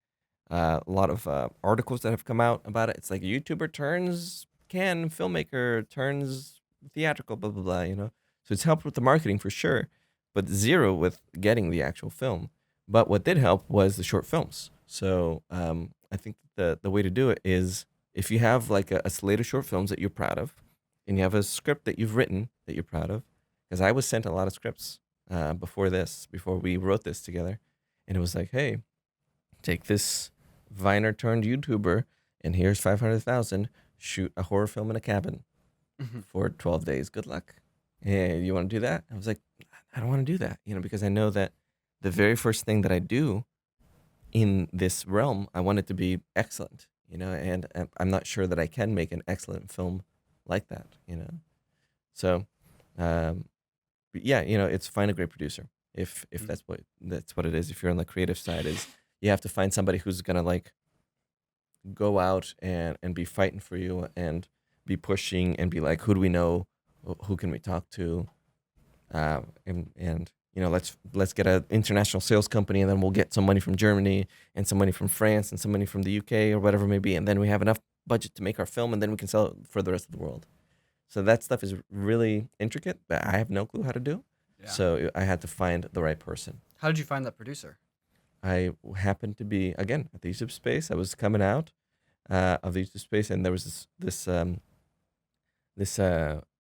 a lot of articles that have come out about it. It's like YouTuber turns filmmaker turns theatrical, blah blah blah. So it's helped with the marketing for sure, but 0 with getting the actual film. But what did help was the short films. So I think the way to do it is if you have like a slate of short films that you're proud of, and you have a script that you've written that you're proud of, because I was sent a lot of scripts before we wrote this together, and it was like, hey, take this Viner turned YouTuber, and here's 500,000. Shoot a horror film in a cabin for 12 days. Good luck. Hey, you want to do that? I was like, I don't want to do that, because I know that the very first thing that I do in this realm, I want it to be excellent, and I'm not sure that I can make an excellent film like that, So, but yeah, it's find a great producer. If that's what it is. If you're on the creative side, is you have to find somebody who's gonna like go out and be fighting for you and be pushing and be like, who do we know? Who can we talk to? And let's get an international sales company, and then we'll get some money from Germany and some money from France and some money from the UK or whatever it may be, and then we have enough budget to make our film, and then we can sell it for the rest of the world. So that stuff is really intricate that I have no clue how to do. Yeah. So I had to find the right person. How did you find that producer? I happened to be, again, at the YouTube space. I was coming out of the YouTube space, and there was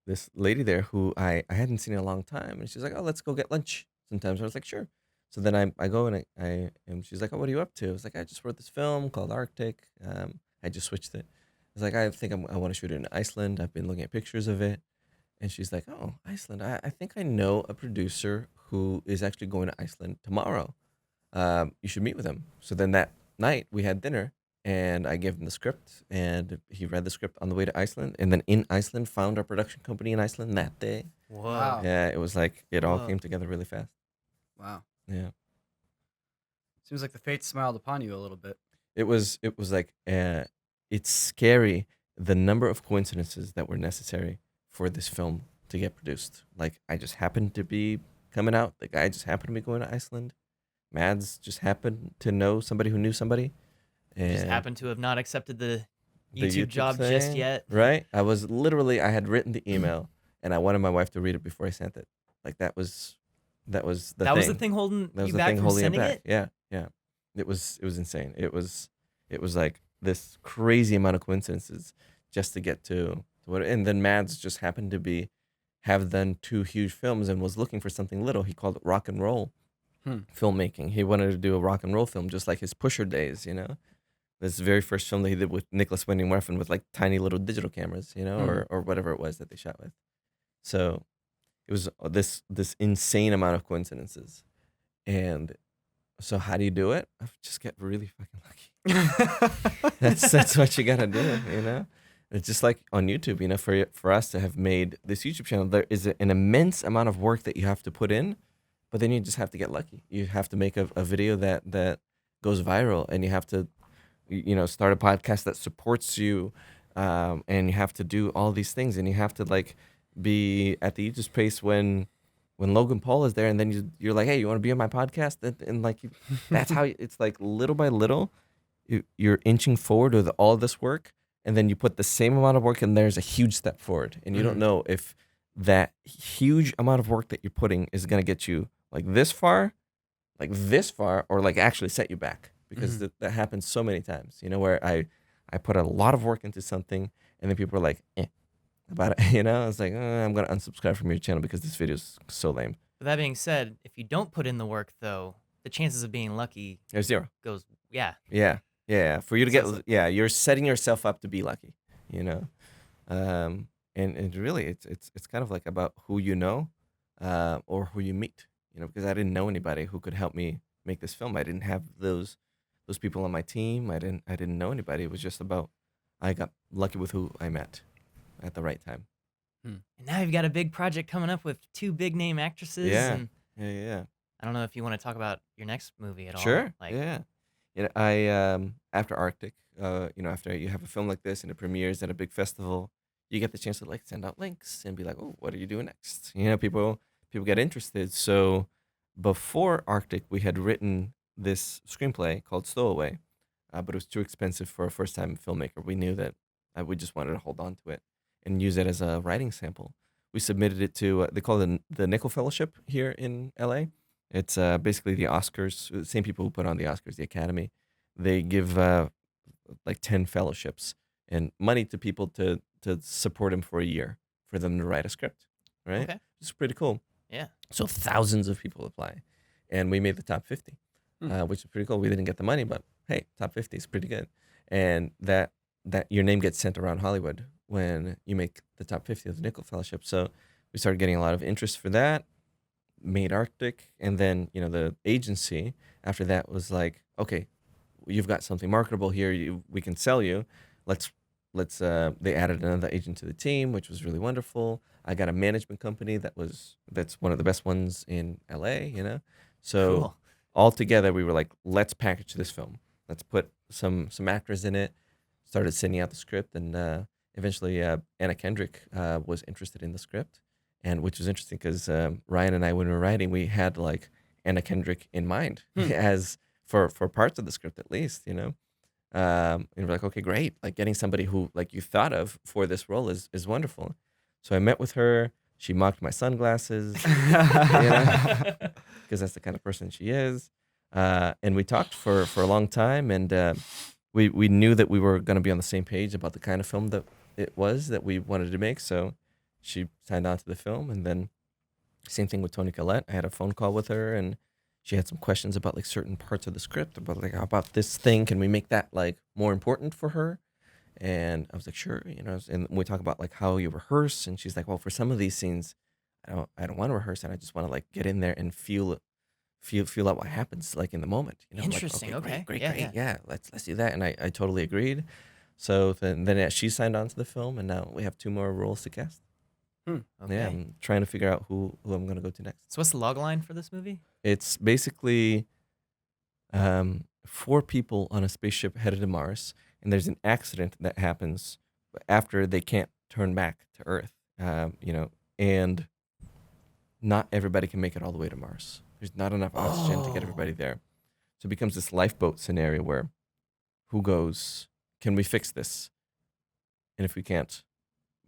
this lady there who I hadn't seen in a long time, and she's like, "Oh, let's go get lunch." Sometimes I was like, "Sure." So then I go and and she's like, "Oh, what are you up to?" I was like, "I just wrote this film called Arctic. I just switched it." I was like, "I think I want to shoot it in Iceland. I've been looking at pictures of it." And she's like, "Oh, Iceland. I think I know a producer who is actually going to Iceland tomorrow. You should meet with him." So then that night we had dinner, and I gave him the script, and he read the script on the way to Iceland, and then in Iceland found our production company in Iceland that day. Whoa. Wow. Yeah, it was like it all Whoa. came together really fast. Wow. Yeah, Seems like the fate smiled upon you a little bit. it was like it's scary the number of coincidences that were necessary for this film to get produced. Like I just happened to be coming out. The guy just happened to be going to Iceland. Mads just happened to know somebody who knew somebody. And Just happened to have not accepted the the YouTube job just thing, yet. Right? I had written the email and I wanted my wife to read it before I sent it. Like that was the That thing. was the thing holding That was you the back thing from holding it sending back. it? Yeah, yeah. It was insane. It was like this crazy amount of coincidences just to get to what. And then Mads just happened to have done 2 huge films and was looking for something little. He called it rock and roll filmmaking. He wanted to do a rock and roll film, just like his Pusher days. This very first film that he did with Nicholas Winding Refn with like tiny little digital cameras, or whatever it was that they shot with. So it was this insane amount of coincidences. And so how do you do it? I just get really fucking lucky. That's what you gotta do. It's just like on YouTube, for us to have made this YouTube channel, there is an immense amount of work that you have to put in, but then you just have to get lucky. You have to make a video that goes viral, and you have to start a podcast that supports you, and you have to do all these things, and you have to like be at the YouTube space when Logan Paul is there, and then you're like, "Hey, you want to be on my podcast?" And like that's how it's like little by little, you're inching forward with all this work, and then you put the same amount of work, and there's a huge step forward, and you don't know if that huge amount of work that you're putting is gonna get you like this far, or like actually set you back. Because that happens so many times, where I put a lot of work into something, and then people are like, about it, I was like, I'm going to unsubscribe from your channel because this video is so lame. But that being said, if you don't put in the work, though, the chances of being lucky There's 0. goes, yeah. Yeah. For you to So get, you're setting yourself up to be lucky, and really, it's kind of like about who you know, or who you meet, because I didn't know anybody who could help me make this film. I didn't have those people on my team. I didn't know anybody. It was just about I got lucky with who I met at the right time. And now you've got a big project coming up with 2 big name actresses. Yeah. And Yeah. I don't know if you want to talk about your next movie at all. Sure. Like, Yeah. I after Arctic, after you have a film like this and it premieres at a big festival, you get the chance to like send out links and be like, "Oh, what are you doing next?" People get interested. So before Arctic, we had written this screenplay called Stowaway, but it was too expensive for a first-time filmmaker. We knew that we just wanted to hold on to it and use it as a writing sample. We submitted it to they call it the Nickel Fellowship here in LA. It's basically the Oscars, the same people who put on the Oscars, the Academy. They give like 10 fellowships and money to people to support them for a year for them to write a script, right? Okay. It's pretty cool. yeah. So thousands of people apply, and we made the top 50, which is pretty cool. We didn't get the money, but hey, top 50 is pretty good. And that your name gets sent around Hollywood when you make the top 50 of the Nickel Fellowship. So we started getting a lot of interest for that, made Arctic, and then the agency after that was like, okay, you've got something marketable here. We can sell you. Let's. They added another agent to the team, which was really wonderful. I got a management company that's one of the best ones in LA. So Cool. all together we were like, let's package this film. Let's put some actors in it. Started sending out the script, and eventually Anna Kendrick was interested in the script, and which was interesting because Ryan and I, when we were writing, we had like Anna Kendrick in mind as for parts of the script at least, And we're like, okay, great. Like getting somebody who like you thought of for this role is wonderful. So I met with her. She mocked my sunglasses, because that's the kind of person she is. And we talked for a long time, and we knew that we were going to be on the same page about the kind of film that it was that we wanted to make. So she signed on to the film, and then same thing with Toni Collette. I had a phone call with her, and she had some questions about like certain parts of the script, about like about this thing. Can we make that like more important for her? And I was like, sure, And we talk about like how you rehearse, and she's like, well, for some of these scenes, I don't want to rehearse, and I just want to like get in there and feel out what happens like in the moment. Interesting. Like, Okay. Great. Yeah. Yeah, let's do that. And I totally agreed. So then she signed on to the film, and now we have 2 more roles to cast. Okay. Yeah, I'm trying to figure out who I'm going to go to next. So what's the log line for this movie? It's basically 4 people on a spaceship headed to Mars, and there's an accident that happens after they can't turn back to Earth, and not everybody can make it all the way to Mars. There's not enough oxygen to get everybody there. So it becomes this lifeboat scenario where who goes, can we fix this? And if we can't,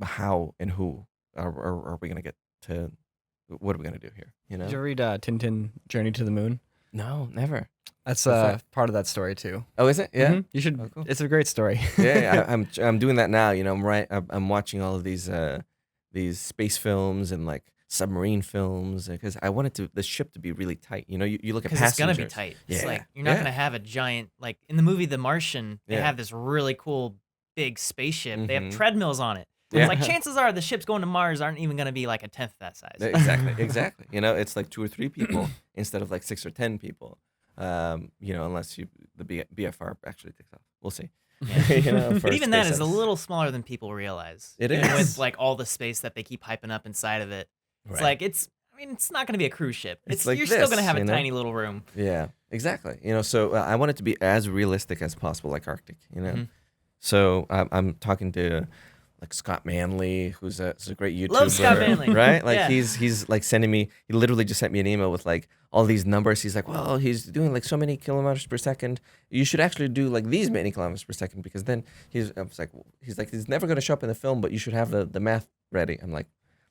how and who are we going to get to, what are we going to do here? Did you ever read Tintin Journey to the Moon? No, never. That's that? part of that story too. Oh, is it? Yeah. Mhm. You should. Oh, cool. It's a great story. Yeah, I'm doing that now. I'm watching all of these space films and like submarine films because I wanted the ship to be really tight. You look at Because passengers. it's gonna be tight. It's like you're not gonna have a giant like in the movie The Martian. They have this really cool big spaceship. They have treadmills on it. Yeah. It's like chances are the ships going to Mars aren't even gonna be like a tenth that size. Exactly. It's like 2 or 3 people instead of like 6 or 10 people. Unless the BFR actually takes off. We'll see. Yeah. But even that is a SpaceX. little smaller than people realize. It Even is. with like all the space that they keep hyping up inside of it. It's like it's not going to be a cruise ship. It's like you're still going to this, have a tiny little room. Yeah, exactly. So I want it to be as realistic as possible, like Arctic. Mhm. So I'm talking to like Scott Manley, who's a great YouTuber. Love Scott Manley. Right? Like Yeah. he's like sending me. He literally just sent me an email with like all these numbers. He's like, well, he's doing like so many kilometers per second. You should actually do like these many kilometers per second because then he's never going to show up in the film, but you should have the math ready. I'm like,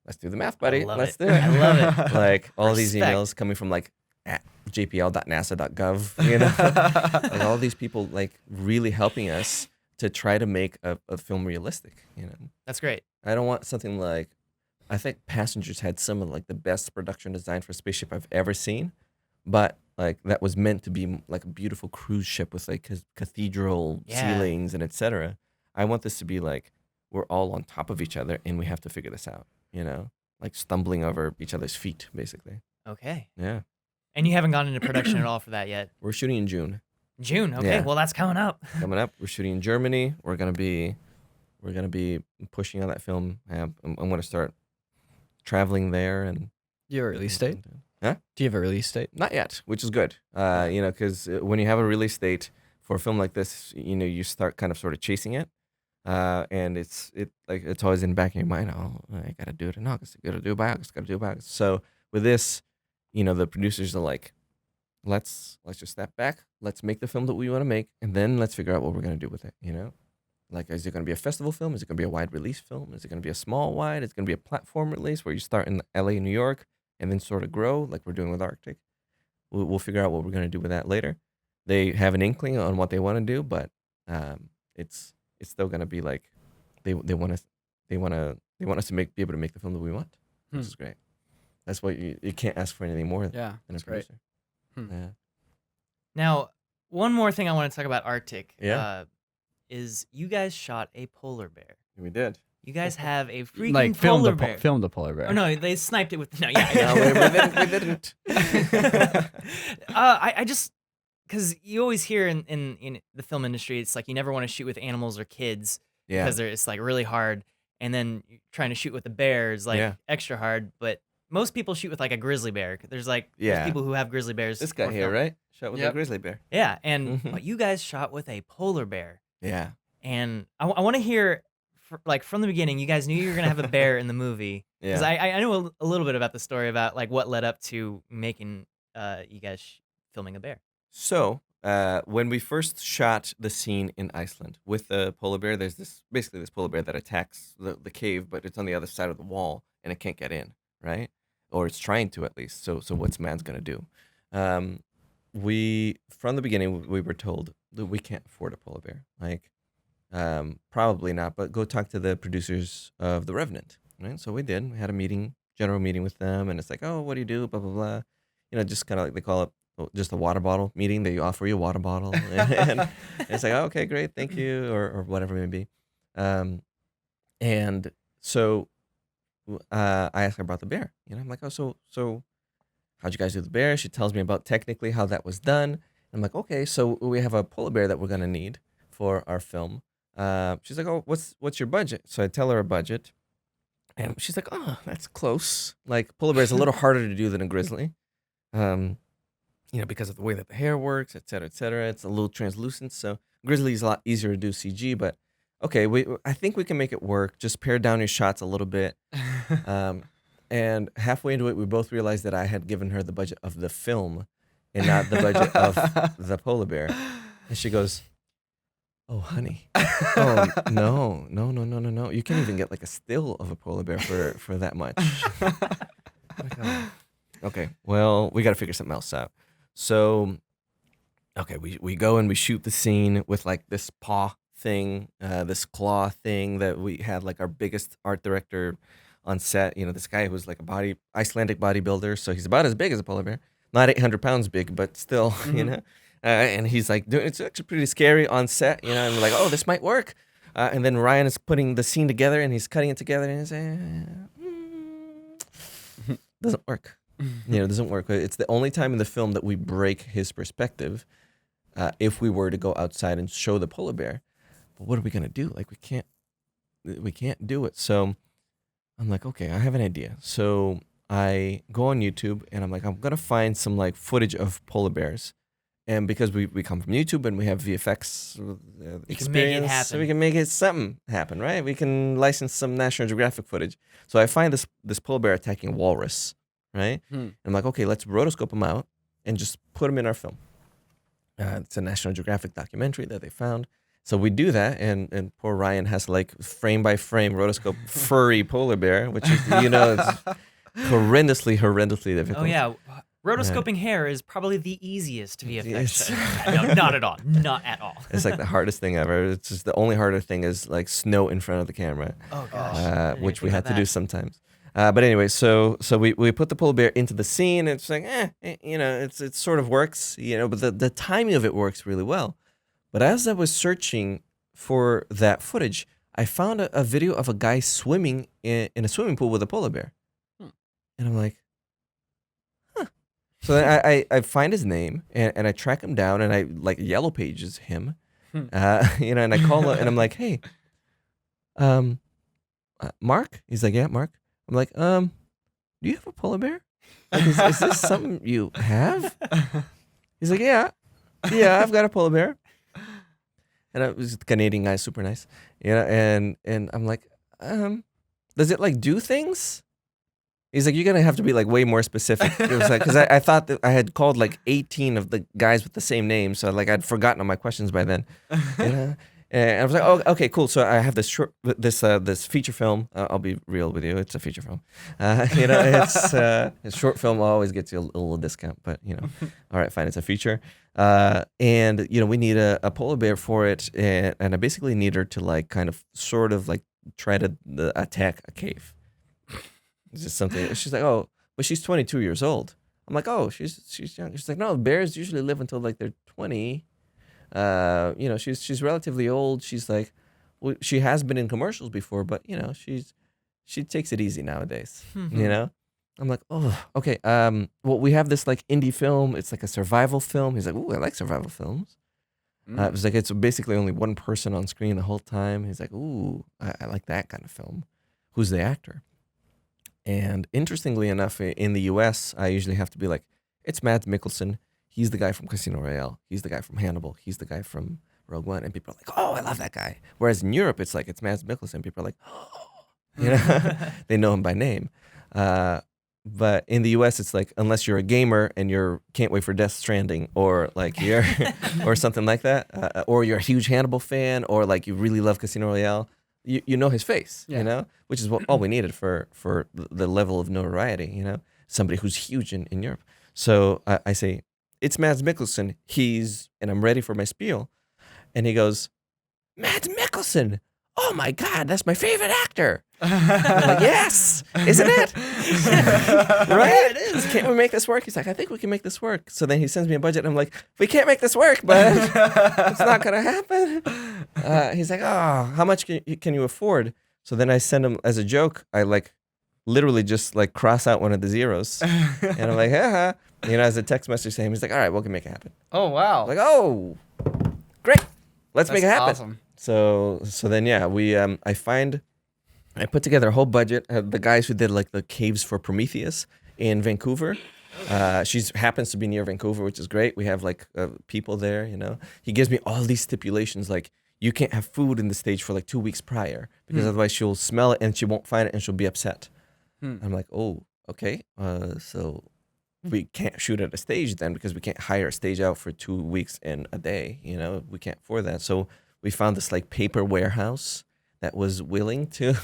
let's do the math, buddy. Let's do it. I love it. Like all these Respect. emails coming from like at jpl.nasa.gov, like all these people like really helping us to try to make a film realistic. That's great. I don't want something like, I think Passengers had some of like the best production design for a spaceship I've ever seen, but like that was meant to be like a beautiful cruise ship with like cathedral ceilings and etc. I want this to be like we're all on top of each other and we have to figure this out, like stumbling over each other's feet basically. Okay. Yeah. And you haven't gone into production at all for that yet? We're shooting in June. June. Okay. Yeah. Well, that's coming up. Coming up, we're shooting in Germany. We're gonna be pushing on that film. I'm gonna start traveling there and. Do you have a release date? Huh? Do you have a release date? Not yet, which is good. Because when you have a release date for a film like this, you start kind of sort of chasing it, and it's always in the back of your mind. Oh, I gotta do it in August. I gotta do it by August. Gotta do it by August. So with this, the producers are like, let's just step back. Let's make the film that we want to make, and then let's figure out what we're gonna do with it. Like, is it gonna be a festival film? Is it gonna be a wide release film? Is it gonna be a small wide? Is it gonna be a platform release where you start in LA, New York, and then sort of grow like we're doing with Arctic? We'll figure out what we're gonna do with that later. They have an inkling on what they want to do, but it's still gonna be like they want us to be able to make the film that we want, which is great. That's what you can't ask for anything more than a that's producer. great. Yeah. Now, one more thing I want to talk about Arctic. Yeah. Is you guys shot a polar bear. We did. You guys have a freaking Like polar bear. filmed a polar bear. Oh no, they sniped it with no. No, Yeah. we didn't. I just because you always hear in the film industry, it's like you never want to shoot with animals or kids Yeah. because it's like really hard, and then trying to shoot with the bear is like extra hard. But most people shoot with like a grizzly bear. There's people who have grizzly bears. This guy for here, film. right? Shot with a Yep. grizzly bear. Yeah, and Mhm. but you guys shot with a polar bear. Yeah. And I want to hear, like from the beginning, you guys knew you were gonna have a bear in the movie. Because Yeah. I know a little bit about the story about like what led up to making you guys filming a bear. So when we first shot the scene in Iceland with the polar bear, there's this polar bear that attacks the cave, but it's on the other side of the wall and it can't get in, right? Or it's trying to at least. So what's Mads gonna do? We from the beginning we were told that we can't afford a polar bear. Like, probably not. But go talk to the producers of The Revenant, right? So we did. We had a meeting, general meeting with them, and it's like, oh, what do you do? Blah blah blah. Just kind of like they call it just a water bottle meeting. They offer you a water bottle, and it's like, oh, okay, great, thank you, or whatever it may be. And so I asked her about the bear. I'm like, oh, so how'd you guys do the bear? She tells me about technically how that was done. I'm like, okay, so we have a polar bear that we're gonna need for our film. She's like, oh, what's your budget? So I tell her a budget, and she's like, oh, that's close. Like, polar bear is a little harder to do than a grizzly, because of the way that the hair works, et cetera, et cetera. It's a little translucent, so grizzly is a lot easier to do CG. But okay, I think we can make it work. Just pare down your shots a little bit. And halfway into it, we both realized that I had given her the budget of the film and not the budget of the polar bear. And she goes, oh, honey. Oh, no. You can't even get like a still of a polar bear for that much. Like, oh. Okay, well, we got to figure something else out. So, okay, we go and we shoot the scene with like this paw thing, this claw thing that we had like our biggest art director on set. This guy who's like a Icelandic bodybuilder, so he's about as big as a polar bear. Not 800 pounds big, but still, and he's like it's actually pretty scary on set, and we're like, oh, this might work. And then Ryan is putting the scene together and he's cutting it together and he's doesn't work. It doesn't work. It's the only time in the film that we break his perspective. If we were to go outside and show the polar bear, but what are we gonna do? Like, we can't do it. So I'm like, okay, I have an idea. So I go on YouTube and I'm like, I'm gonna find some like footage of polar bears, and because we come from YouTube and we have VFX experience, so we can make something happen, right? We can license some National Geographic footage. So I find this polar bear attacking a walrus, right? And I'm like, okay, let's rotoscope him out and just put him in our film. It's a National Geographic documentary that they found. So we do that, and poor Ryan has like frame by frame rotoscope furry polar bear, which is it's horrendously difficult. Oh yeah, rotoscoping hair is probably the easiest VFX. No, not at all. Not at all. It's like the hardest thing ever. It's just the only harder thing is like snow in front of the camera. Oh gosh, which we had to do sometimes. But anyway, so we put the polar bear into the scene. And it's like, it sort of works, but the timing of it works really well. But as I was searching for that footage, I found a video of a guy swimming in a swimming pool with a polar bear. And I'm like, huh. So then I find his name and I track him down and I like Yellow Pages him, and I call him and I'm like, hey, Mark? He's like, yeah, Mark. I'm like, do you have a polar bear? Like, is this something you have? He's like, yeah, I've got a polar bear. And I was a Canadian guy, super nice, and I'm like, does it like do things? He's like, you're gonna have to be like way more specific. It was like, because I thought that I had called like 18 of the guys with the same name, so like I'd forgotten all my questions by then. And I was like, oh, okay, cool. So I have this feature film. I'll be real with you, it's a feature film. It's a short film always gets you a little discount, but all right, fine, it's a feature. And we need a polar bear for it, and I basically need her to like kind of sort of like try to attack a cave. It's just something. She's like, oh, but she's 22 years old. I'm like, oh, she's young. She's like, no, bears usually live until like they're 20. She's relatively old. She's like, well, she has been in commercials before, but she takes it easy nowadays. I'm like, oh, okay. Well, we have this like indie film. It's like a survival film. He's like, ooh, I like survival films. It was like, it's basically only one person on screen the whole time. He's like, ooh, I like that kind of film. Who's the actor? And interestingly enough, in the US, I usually have to be like, it's Mads Mikkelsen. He's the guy from Casino Royale. He's the guy from Hannibal. He's the guy from Rogue One. And people are like, oh, I love that guy. Whereas in Europe, it's like, it's Mads Mikkelsen. People are like, oh, they know him by name. But in the US, it's like, unless you're a gamer and you can't wait for Death Stranding, or like you're, or something like that, or you're a huge Hannibal fan, or like you really love Casino Royale, you know his face, you know, which is all we needed for the level of notoriety, you know, somebody who's huge in Europe. So I say, it's Mads Mikkelsen. And I'm ready for my spiel. And he goes, Mads Mikkelsen. Oh my God, that's my favorite actor. I'm like, yes, isn't it? Right? Yeah, it is. Can't we make this work? He's like, I think we can make this work. So then he sends me a budget. And I'm like, we can't make this work, but it's not going to happen. He's like, oh, how much can you afford? So then I send him, as a joke, I like literally just like cross out one of the zeros. And I'm like, haha. You know, as a text message to him, he's like, all right, we can make it happen. Oh, wow. I'm like, oh, great. Let's make it happen. Awesome. So then, yeah, I put together a whole budget. The guys who did like the caves for Prometheus in Vancouver. She happens to be near Vancouver, which is great. We have like people there, you know. He gives me all these stipulations, like you can't have food in the stage for like 2 weeks prior, because otherwise she'll smell it and she won't find it and she'll be upset. I'm like, oh, okay. So we can't shoot at a stage then, because we can't hire a stage out for 2 weeks and a day, you know. We can't afford that. So we found this like paper warehouse that was willing to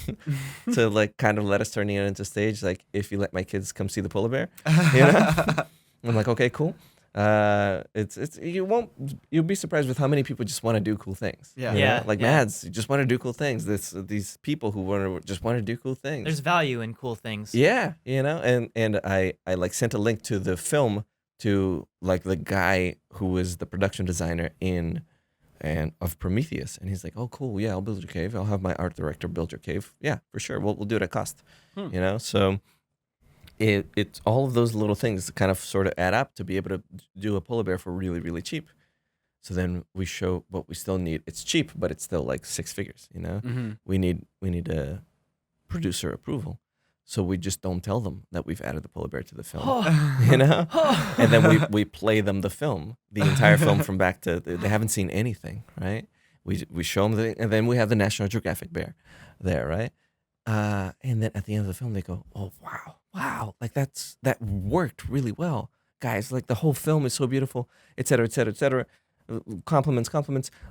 to like kind of let us turn it into stage, like, if you let my kids come see the polar bear, you know. I'm like, okay, cool. You'll be surprised with how many people just want to do cool things. Yeah. You know? Yeah, Like yeah. Mads, you just want to do cool things. These people who just want to do cool things. There's value in cool things. Yeah, you know, and I like sent a link to the film to like the guy who was the production designer of Prometheus, and he's like, oh cool, yeah, I'll build your cave. I'll have my art director build your cave. Yeah, for sure. We'll do it at cost. You know, so it's all of those little things that kind of sort of add up to be able to do a polar bear for really, really cheap. So then we show what we still need. It's cheap, but it's still like 6 figures, you know. We need a producer approval. So we just don't tell them that we've added the polar bear to the film, you know? And then we play them the film, the entire film from back to, they haven't seen anything, right? We show them, and then we have the National Geographic bear there, right? And then at the end of the film, they go, oh, wow, like that worked really well. Guys, like the whole film is so beautiful, et cetera, et cetera, et cetera. Compliments.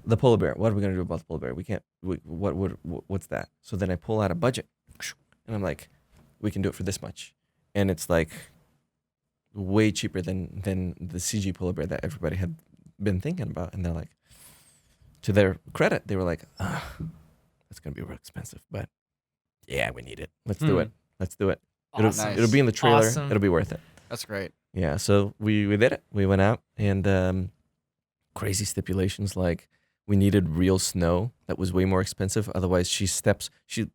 The polar bear, what are we going to do about the polar bear? What's that? So then I pull out a budget, and I'm like, we can do it for this much. And it's like way cheaper than the CG polar bear that everybody had been thinking about. And they're like, to their credit, they were like, that's going to be real expensive, but yeah, we need it. Let's do it. Awesome. It'll be in the trailer. Awesome. It'll be worth it. That's great. Yeah, so we did it. We went out, and crazy stipulations, like we needed real snow that was way more expensive. Otherwise, she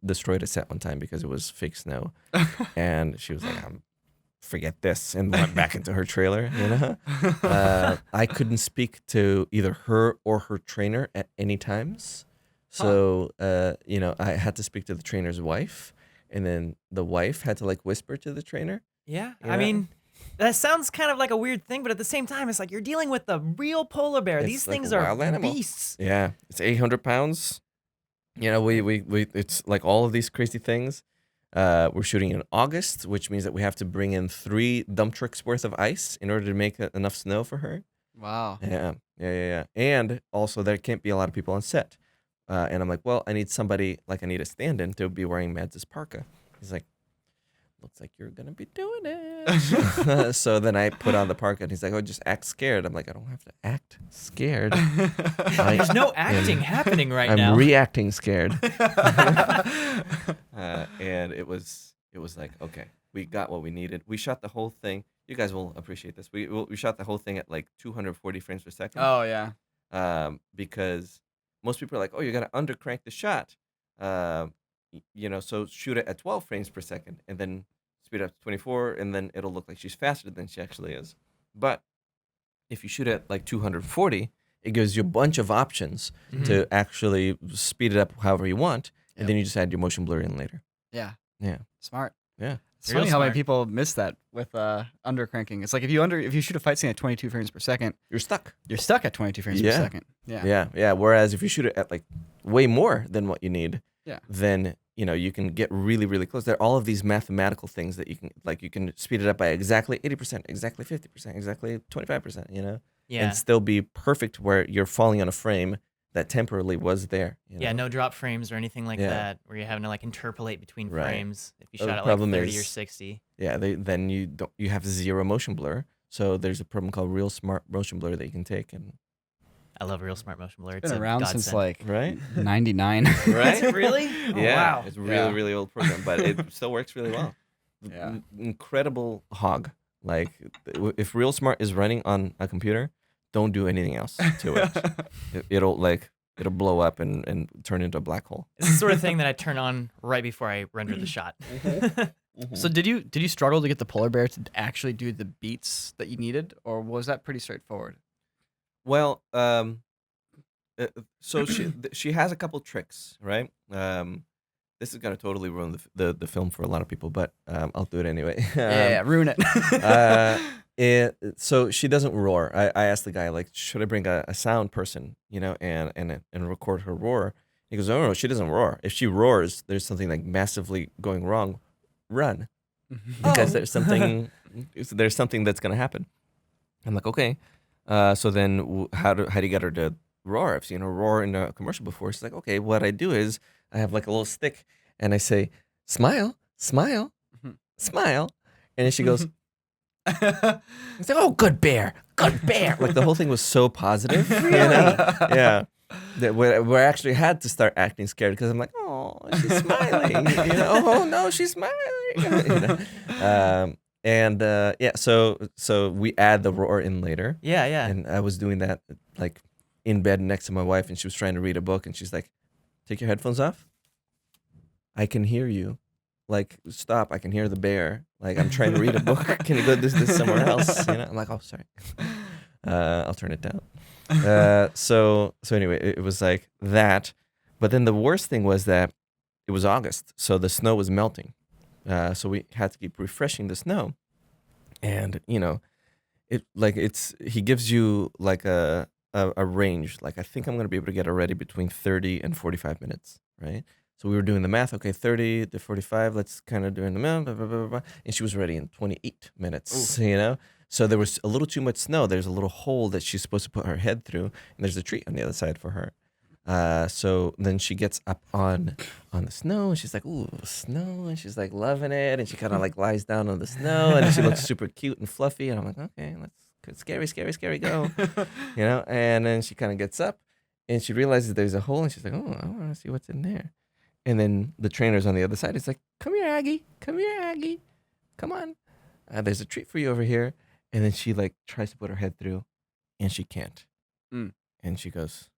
destroyed a set one time because it was fake snow. And she was like, forget this, and went back into her trailer, you know? I couldn't speak to either her or her trainer at any times. So, you know, I had to speak to the trainer's wife, and then the wife had to like whisper to the trainer. Yeah, You I know? mean, that sounds kind of like a weird thing, but at the same time, it's like you're dealing with the real polar bear. It's These like things a are wild animal. beasts. Yeah, it's 800 pounds. You know, we it's like all of these crazy things. We're shooting in August, which means that we have to bring in 3 dump trucks worth of ice in order to make enough snow for her. Wow. Yeah. And also, there can't be a lot of people on set. And I'm like, well, I need a stand-in to be wearing Mads' parka. He's like, looks like you're gonna be doing it. So then I put on the parka, and he's like, oh, just act scared. I'm like, I don't have to act scared. There's no acting happening right now. I'm reacting scared. And it was like, okay, we got what we needed. We shot the whole thing. You guys will appreciate this. We shot the whole thing at like 240 frames per second. Oh, yeah. Because most people are like, oh, you got to undercrank the shot. You know, so shoot it at 12 frames per second, and then speed up to 24, and then it'll look like she's faster than she actually is. But if you shoot at like 240, it gives you a bunch of options to actually speed it up however you want, and then you just add your motion blur in later. Yeah. Yeah. Smart. Yeah. It's Real funny how many smart. people miss that with undercranking. It's like if you shoot a fight scene at 22 frames per second, You're stuck. you're stuck at 22 frames per Yeah. second. Yeah. Yeah. Whereas if you shoot it at like way more than what you need, Yeah. then you can get really, really close. There are all of these mathematical things that you can speed it up by exactly 80%, exactly 50%, exactly 25%, Yeah. and still be perfect where you're falling on a frame that temporarily was there. Yeah, no drop frames or anything like Yeah. that, where you're having to like interpolate between Right. frames if you The shot at like problem 30 or is- 60. Yeah, then you have zero motion blur. So there's a program called Real Smart Motion Blur that you can take, and I love Real Smart Motion Blur. It's been around since like right, 99. Is it really? Oh, yeah, wow. it's a really, Yeah. really old program, but it still works really well. Yeah. Incredible hog. Like if Real Smart is running on a computer, don't do anything else to it. It'll blow up and turn into a black hole. It's the sort of thing that I turn on right before I render the shot. So did you struggle to get the polar bear to actually do the beats that you needed, or was that pretty straightforward? Well, so she has a couple tricks, right? This is gonna totally ruin the film for a lot of people, but I'll do it anyway. Yeah, ruin it. So she doesn't roar. I asked the guy, like, should I bring a sound person, and record her roar? He goes, oh no, she doesn't roar. If she roars, there's something like massively going wrong. Run, because there's something that's gonna happen. I'm like, okay. So then how do you get her to roar? I've seen her roar in a commercial before. She's like, okay, what I do is I have like a little stick and I say, smile, smile, smile. And then she goes, it's like, oh, good bear. Like the whole thing was so positive. Yeah. That where I actually had to start acting scared because I'm like, oh, she's smiling. Oh no, she's smiling. So we add the roar in later. Yeah. And I was doing that like in bed next to my wife, and she was trying to read a book, and she's like, take your headphones off. I can hear you. Like, stop. I can hear the bear. Like, I'm trying to read a book. Can you go this somewhere else? I'm like, oh, sorry. I'll turn it down. So anyway, it was like that. But then the worst thing was that it was August, so the snow was melting. So we had to keep refreshing the snow. And, he gives you like a range. Like, I think I'm going to be able to get her ready between 30 and 45 minutes, right? So we were doing the math. Okay, 30 to 45, let's kind of do in the middle, blah, blah, blah, blah. And she was ready in 28 minutes, So there was a little too much snow. There's a little hole that she's supposed to put her head through, and there's a tree on the other side for her. So then she gets up on the snow, and she's like, ooh, snow, and she's like loving it, and she kind of like lies down on the snow, and she looks super cute and fluffy, and I'm like, okay, let's scary, go, and then she kind of gets up, and she realizes there's a hole, and she's like, oh, I want to see what's in there. And then the trainer's on the other side. He's like, come here, Aggie, come on. There's a treat for you over here. And then she like tries to put her head through, and she can't. And she goes,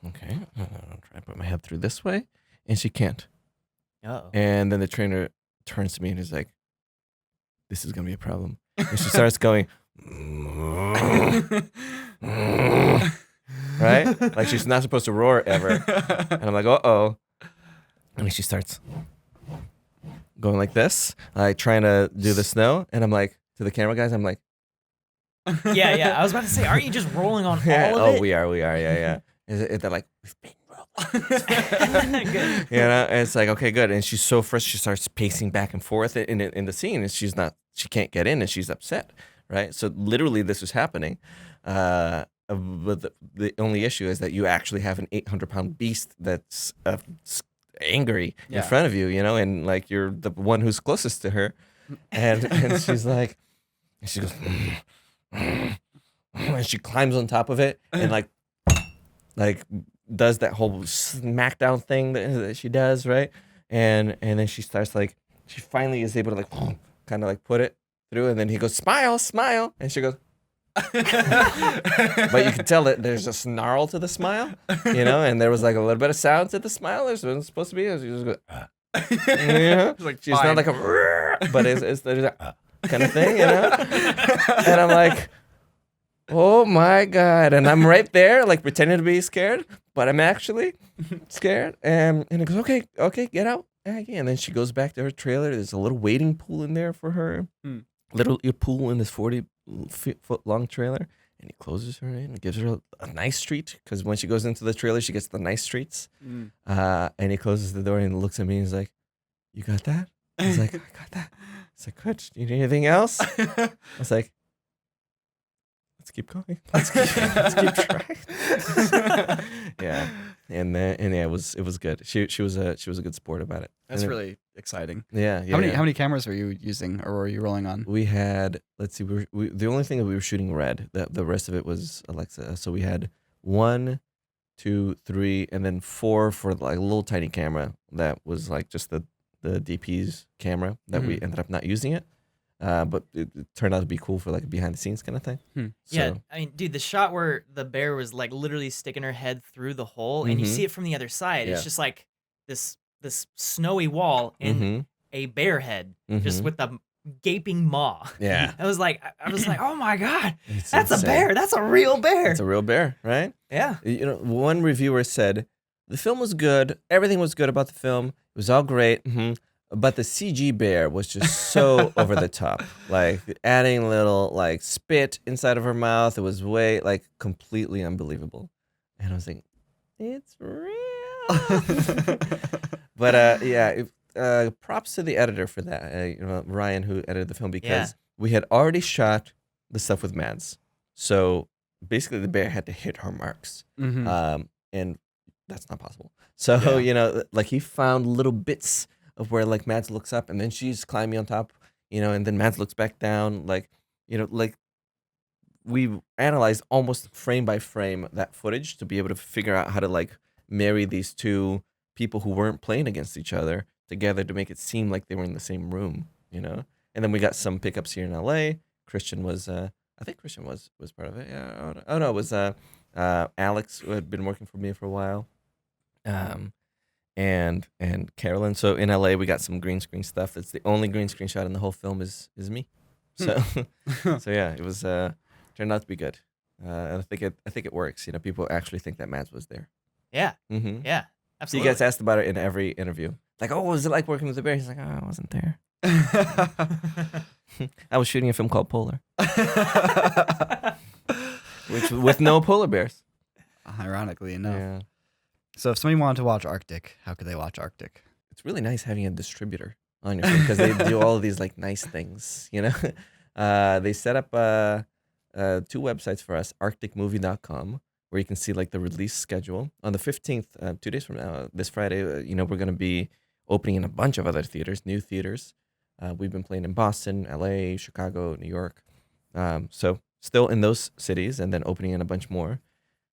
okay, I'll try to put my head through this way. And she can't. Uh-oh. And then the trainer turns to me and is like, this is going to be a problem. And she starts going, right? Like she's not supposed to roar ever. And I'm like, uh-oh. And she starts going like this, like trying to do the snow. And I'm like, to the camera guys, I'm like, yeah. I was about to say, aren't you just rolling on all of it? We are, yeah. They're like, we've been rolling. Good. And it's like, okay, good. And she's so frustrated, she starts pacing back and forth in the scene, and she can't get in, and she's upset, right? So literally this was happening. But the only issue is that you actually have an 800-pound beast that's angry in front of you, and like you're the one who's closest to her, and she's like, and she goes, and she climbs on top of it and like does that whole smackdown thing that she does, right? And then she starts like, she finally is able to like kind of like put it through, and then he goes, smile, and she goes. But you can tell that there's a snarl to the smile, and there was like a little bit of sound to the smile. There's supposed to be. She just goes, Like, she's not like a, but there's a kind of thing, And I'm like, oh my God. And I'm right there, like pretending to be scared, but I'm actually scared. And it goes, okay, get out. And then she goes back to her trailer. There's a little wading pool in there for her. Little pool in this 40-foot long trailer. And he closes her in and gives her a nice treat, because when she goes into the trailer, she gets the nice treats. And he closes the door and looks at me and he's like, "You got that?" I was like, "I got that." He's like, "Good. Do you need anything else?" I was like, "Let's keep going. Let's keep trying." Yeah. And yeah, it was good. She was a good sport about it. That's And really exciting. yeah. How many cameras were you using, or were you rolling on? We had, let's see, the only thing that we were shooting red. The rest of it was Alexa. So we had 1, 2, 3, and then 4 for like a little tiny camera that was like just the DP's camera that we ended up not using it. But it turned out to be cool for like a behind the scenes kind of thing. So, Yeah, I mean, dude, the shot where the bear was like literally sticking her head through the hole, and you see it from the other side. Yeah. It's just like this snowy wall and a bear head, just with the gaping maw. Yeah. I was like, oh my god, It's that's insane. a bear. That's a real bear. It's a real bear, right? Yeah. You know, one reviewer said the film was good. Everything was good about the film. It was all great. But the CG bear was just so over the top. Like adding little like spit inside of her mouth. It was way like completely unbelievable. And I was like, it's real. But yeah, props to the editor for that. Ryan, who edited the film, because we had already shot the stuff with Mads. So basically the bear had to hit her marks. And that's not possible. So, like he found little bits of where like Mads looks up and then she's climbing on top, and then Mads looks back down. Like we analyzed almost frame by frame that footage to be able to figure out how to like marry these two people who weren't playing against each other together to make it seem like they were in the same room, And then we got some pickups here in LA. Christian was, I think Christian was part of it. Yeah. Oh no, it was Alex, who had been working for me for a while. And Carolyn. So in LA, we got some green screen stuff. It's the only green screen shot in the whole film is me. So so yeah, it was turned out to be good. And I think it works. People actually think that Mads was there. Yeah. Mm-hmm. Yeah. He Absolutely. gets asked about it in every interview. Like, "Oh, what was it like working with the bear?" He's like, "Oh, I wasn't there. I was shooting a film called Polar, which with no polar bears." Ironically enough. Yeah. So if somebody wanted to watch Arctic, how could they watch Arctic? It's really nice having a distributor on your film because they do all of these like nice things, They set up 2 websites for us, arcticmovie.com, where you can see like the release schedule. On the 15th, 2 days from now, this Friday, we're going to be opening in a bunch of other theaters, new theaters. We've been playing in Boston, LA, Chicago, New York. So still in those cities, and then opening in a bunch more.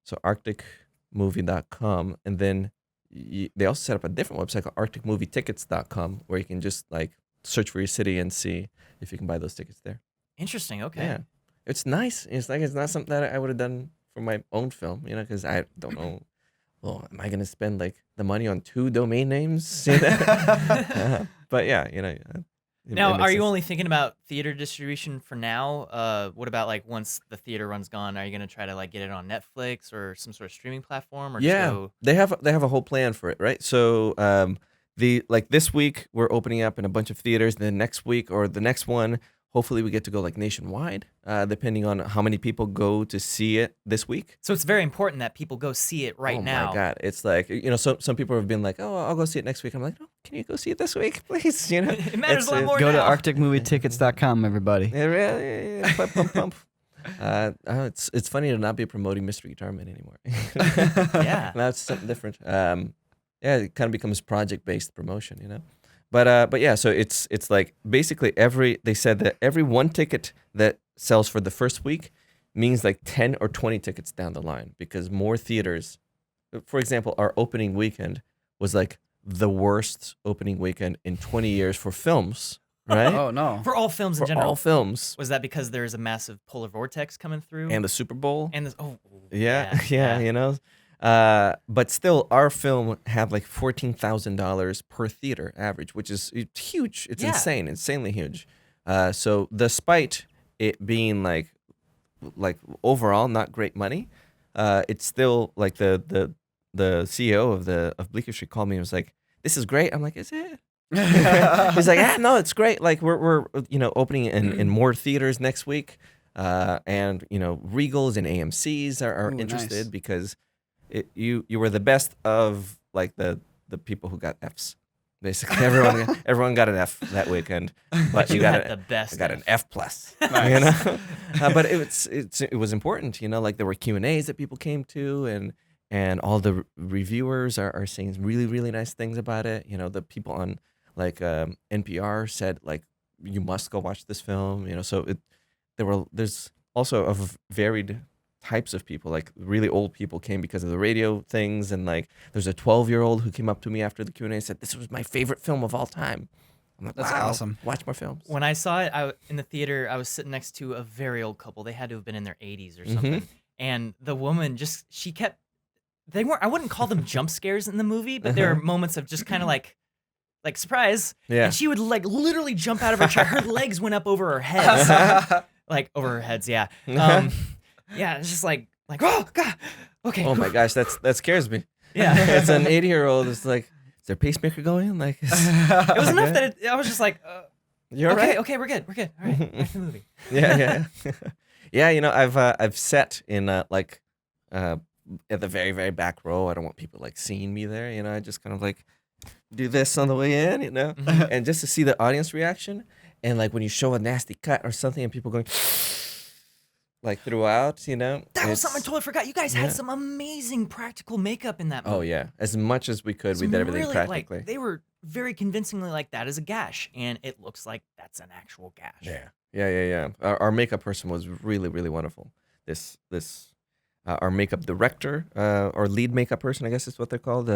So arcticmovie.com, and then they also set up a different website called arcticmovietickets.com, where you can just like search for your city and see if you can buy those tickets there. Interesting. Okay. Yeah, it's nice. It's not something that I would have done for my own film, because I don't know. Well, am I gonna spend like the money on 2 domain names? But yeah, Now, it makes are you sense. only thinking about theater distribution for now? What about like once the theater run's gone? Are you gonna try to like get it on Netflix or some sort of streaming platform? Or Yeah, just go... they have a whole plan for it, right? So this week we're opening up in a bunch of theaters. Then next week or the next one, hopefully we get to go like nationwide, depending on how many people go to see it this week. So it's very important that people go see it right now. Oh my God, it's like some people have been like, "Oh, I'll go see it next week." I'm like, "No, can you go see it this week, please?" It matters a lot more Go to now. arcticmovietickets.com, everybody. Yeah, really, pump. It's funny to not be promoting Mystery Guitar Man anymore. Yeah. Now it's something different. It kind of becomes project-based promotion, But yeah, so it's like basically they said that every 1 ticket that sells for the first week means like 10 or 20 tickets down the line, because more theaters, for example, our opening weekend was like the worst opening weekend in 20 years for films, right? Oh no. For all films in For general. all films. Was that because there's a massive polar vortex coming through? And the Super Bowl. And this, Yeah. But still, our film had like $14,000 per theater average, which is huge. It's insane, insanely huge. So despite it being like overall not great money, it's still like the CEO of Bleecker Street called me and was like, "This is great." I'm like, "Is it?" He's like, "Yeah, no, it's great. Like we're opening in more theaters next week." and Regals and AMCs are Ooh, interested nice. because you were the best of like the people who got Fs. Basically, everyone got an F that weekend, but You got had the best. got an F plus. Nice. But it was important. Like there were Q&As that people came to, and all the reviewers are saying really really nice things about it. The people on like NPR said like you must go watch this film. So there's also of varied types of people. Like really old people came because of the radio things, and like there's a 12-year-old who came up to me after the Q&A and said this was my favorite film of all time. I'm like, That's wow, awesome. watch more films. When I saw it in the theater, I was sitting next to a very old couple. They had to have been in their 80s or something. And the woman she kept, I wouldn't call them jump scares in the movie, but there are moments of just kind of like surprise. Yeah. And she would like literally jump out of her chair. Her legs went up over her head. Like over her heads, yeah. Yeah, it's just like, oh God, okay. Oh my gosh, that scares me. Yeah. It's an 80-year-old. It's like, is their pacemaker going? Like, It was enough that I was just like, you're okay, right. okay, we're good. All right, back to the movie. Yeah. Yeah, I've sat in like at the very very back row. I don't want people like seeing me there. I just kind of like do this on the way in, and just to see the audience reaction, and like when you show a nasty cut or something, and people going. Like throughout, That was something I totally forgot. You guys had some amazing practical makeup in that movie. Oh yeah, as much as we could, we did everything really, practically. Like, they were very convincingly like that is a gash, and it looks like that's an actual gash. Yeah. Our makeup person was really really wonderful. Our makeup director, or lead makeup person, I guess is what they're called,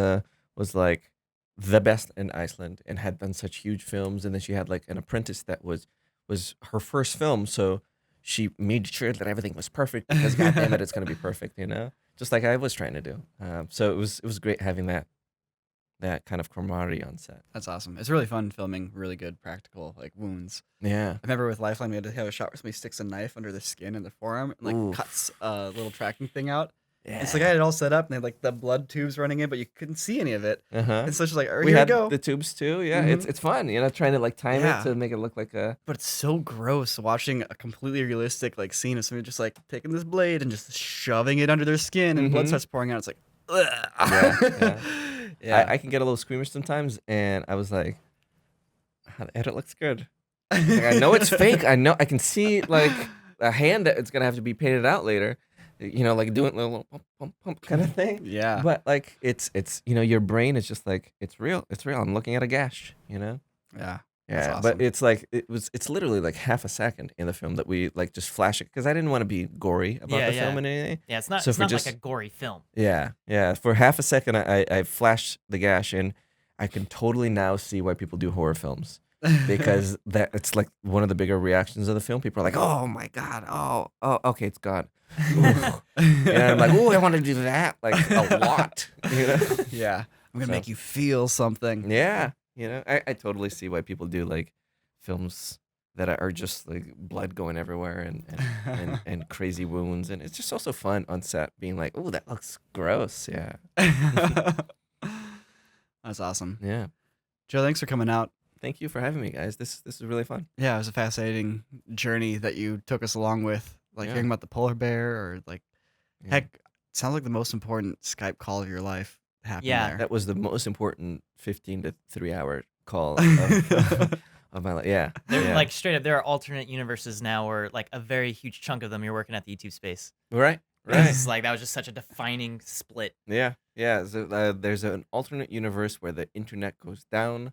was like the best in Iceland and had done such huge films. And then she had like an apprentice that was her first film, so she made sure that everything was perfect because goddamn it, it's gonna be perfect, just like I was trying to do. So it was great having that kind of camaraderie on set. That's awesome. It's really fun filming really good practical like wounds. Yeah. I remember with Lifeline, we had to have a shot where somebody sticks a knife under the skin in the forearm and like Oof. cuts a little tracking thing out. Yeah. It's like I had it all set up and they had like the blood tubes running in, but you couldn't see any of it. Uh-huh. And so she's like, We here had you go. the tubes too. Yeah, Mhm. it's fun, trying to like time Yeah. it to make it look like a. But it's so gross watching a completely realistic like scene of somebody just like taking this blade and just shoving it under their skin and blood Mhm. starts pouring out. It's like, ugh. Yeah. Yeah. I can get a little squeamish sometimes, and I was like, the edit looks good. Like, I know it's fake. I know I can see like a hand that it's gonna have to be painted out later. Like doing a little pump, pump kind of thing. Yeah. But like it's your brain is just like it's real. It's real. I'm looking at a gash. Yeah. Yeah. That's awesome. But it's like it's literally like half a second in the film that we like just flash it because I didn't want to be gory about Yeah, the film and anything. Yeah, it's not, So it's for not just- like a gory film. Yeah. For half a second, I flashed the gash, and I can totally now see why people do horror films because that it's like one of the bigger reactions of the film. People are like, "Oh my god, oh, okay, it's gone." Ooh. And I'm like, "Oh, I want to do that like a lot." Yeah. I'm gonna So- make you feel something. Yeah. I totally see why people do like films that are just like blood going everywhere and crazy wounds, and it's just also fun on set being like, "Oh, that looks gross." Yeah. That's awesome. Yeah. Joe, thanks for coming out. Thank you for having me, guys. This is really fun. Yeah, it was a fascinating journey that you took us along with. Like Yeah. hearing about the polar bear or like Yeah. heck, it sounds like the most important Skype call of your life happened Yeah. there. That was the most important 15 to 3 hour call of my life. Yeah. They're like straight up, there are alternate universes now where like a very huge chunk of them you're working at the YouTube space. Right. It's like that was just such a defining split. Yeah. So, there's an alternate universe where the internet goes down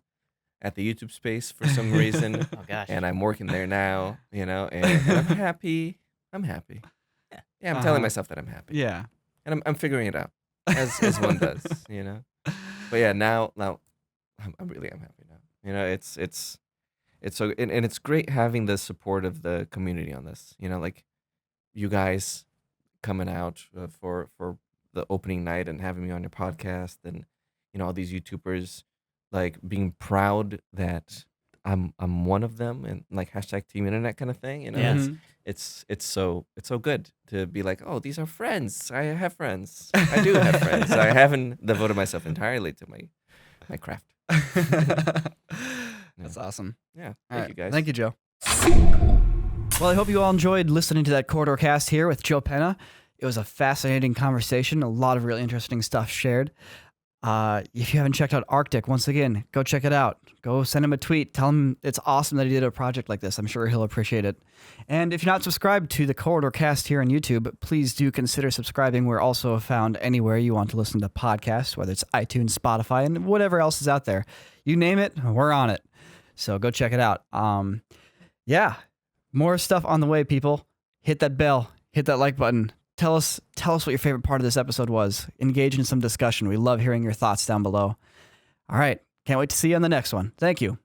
at the YouTube space for some reason. Oh gosh. And I'm working there now, and I'm happy. I'm happy. Yeah, I'm telling Uh-huh. myself that I'm happy. Yeah. And I'm figuring it out as one does, But yeah, now I'm happy now. It's so and it's great having the support of the community on this. Like you guys coming out for the opening night and having me on your podcast, and all these YouTubers like being proud that I'm one of them, and like hashtag Team Internet kind of thing. Yeah. Mhm. It's so good to be like, oh, these are friends. I have friends. I do have friends. I haven't devoted myself entirely to my craft. That's awesome. Yeah. All Thank right. you guys. Thank you, Joe. Well, I hope you all enjoyed listening to that Corridor Cast here with Joe Penna. It was a fascinating conversation, a lot of really interesting stuff shared. If you haven't checked out Arctic, once again, go check it out. Go send him a tweet. Tell him it's awesome that he did a project like this. I'm sure he'll appreciate it. And if you're not subscribed to the Corridor Cast here on YouTube, please do consider subscribing. We're also found anywhere you want to listen to podcasts, whether it's iTunes, Spotify, and whatever else is out there. You name it, we're on it. So go check it out. Yeah, more stuff on the way, people. Hit that bell. Hit that like button. Tell us what your favorite part of this episode was. Engage in some discussion. We love hearing your thoughts down below. All right. Can't wait to see you on the next one. Thank you.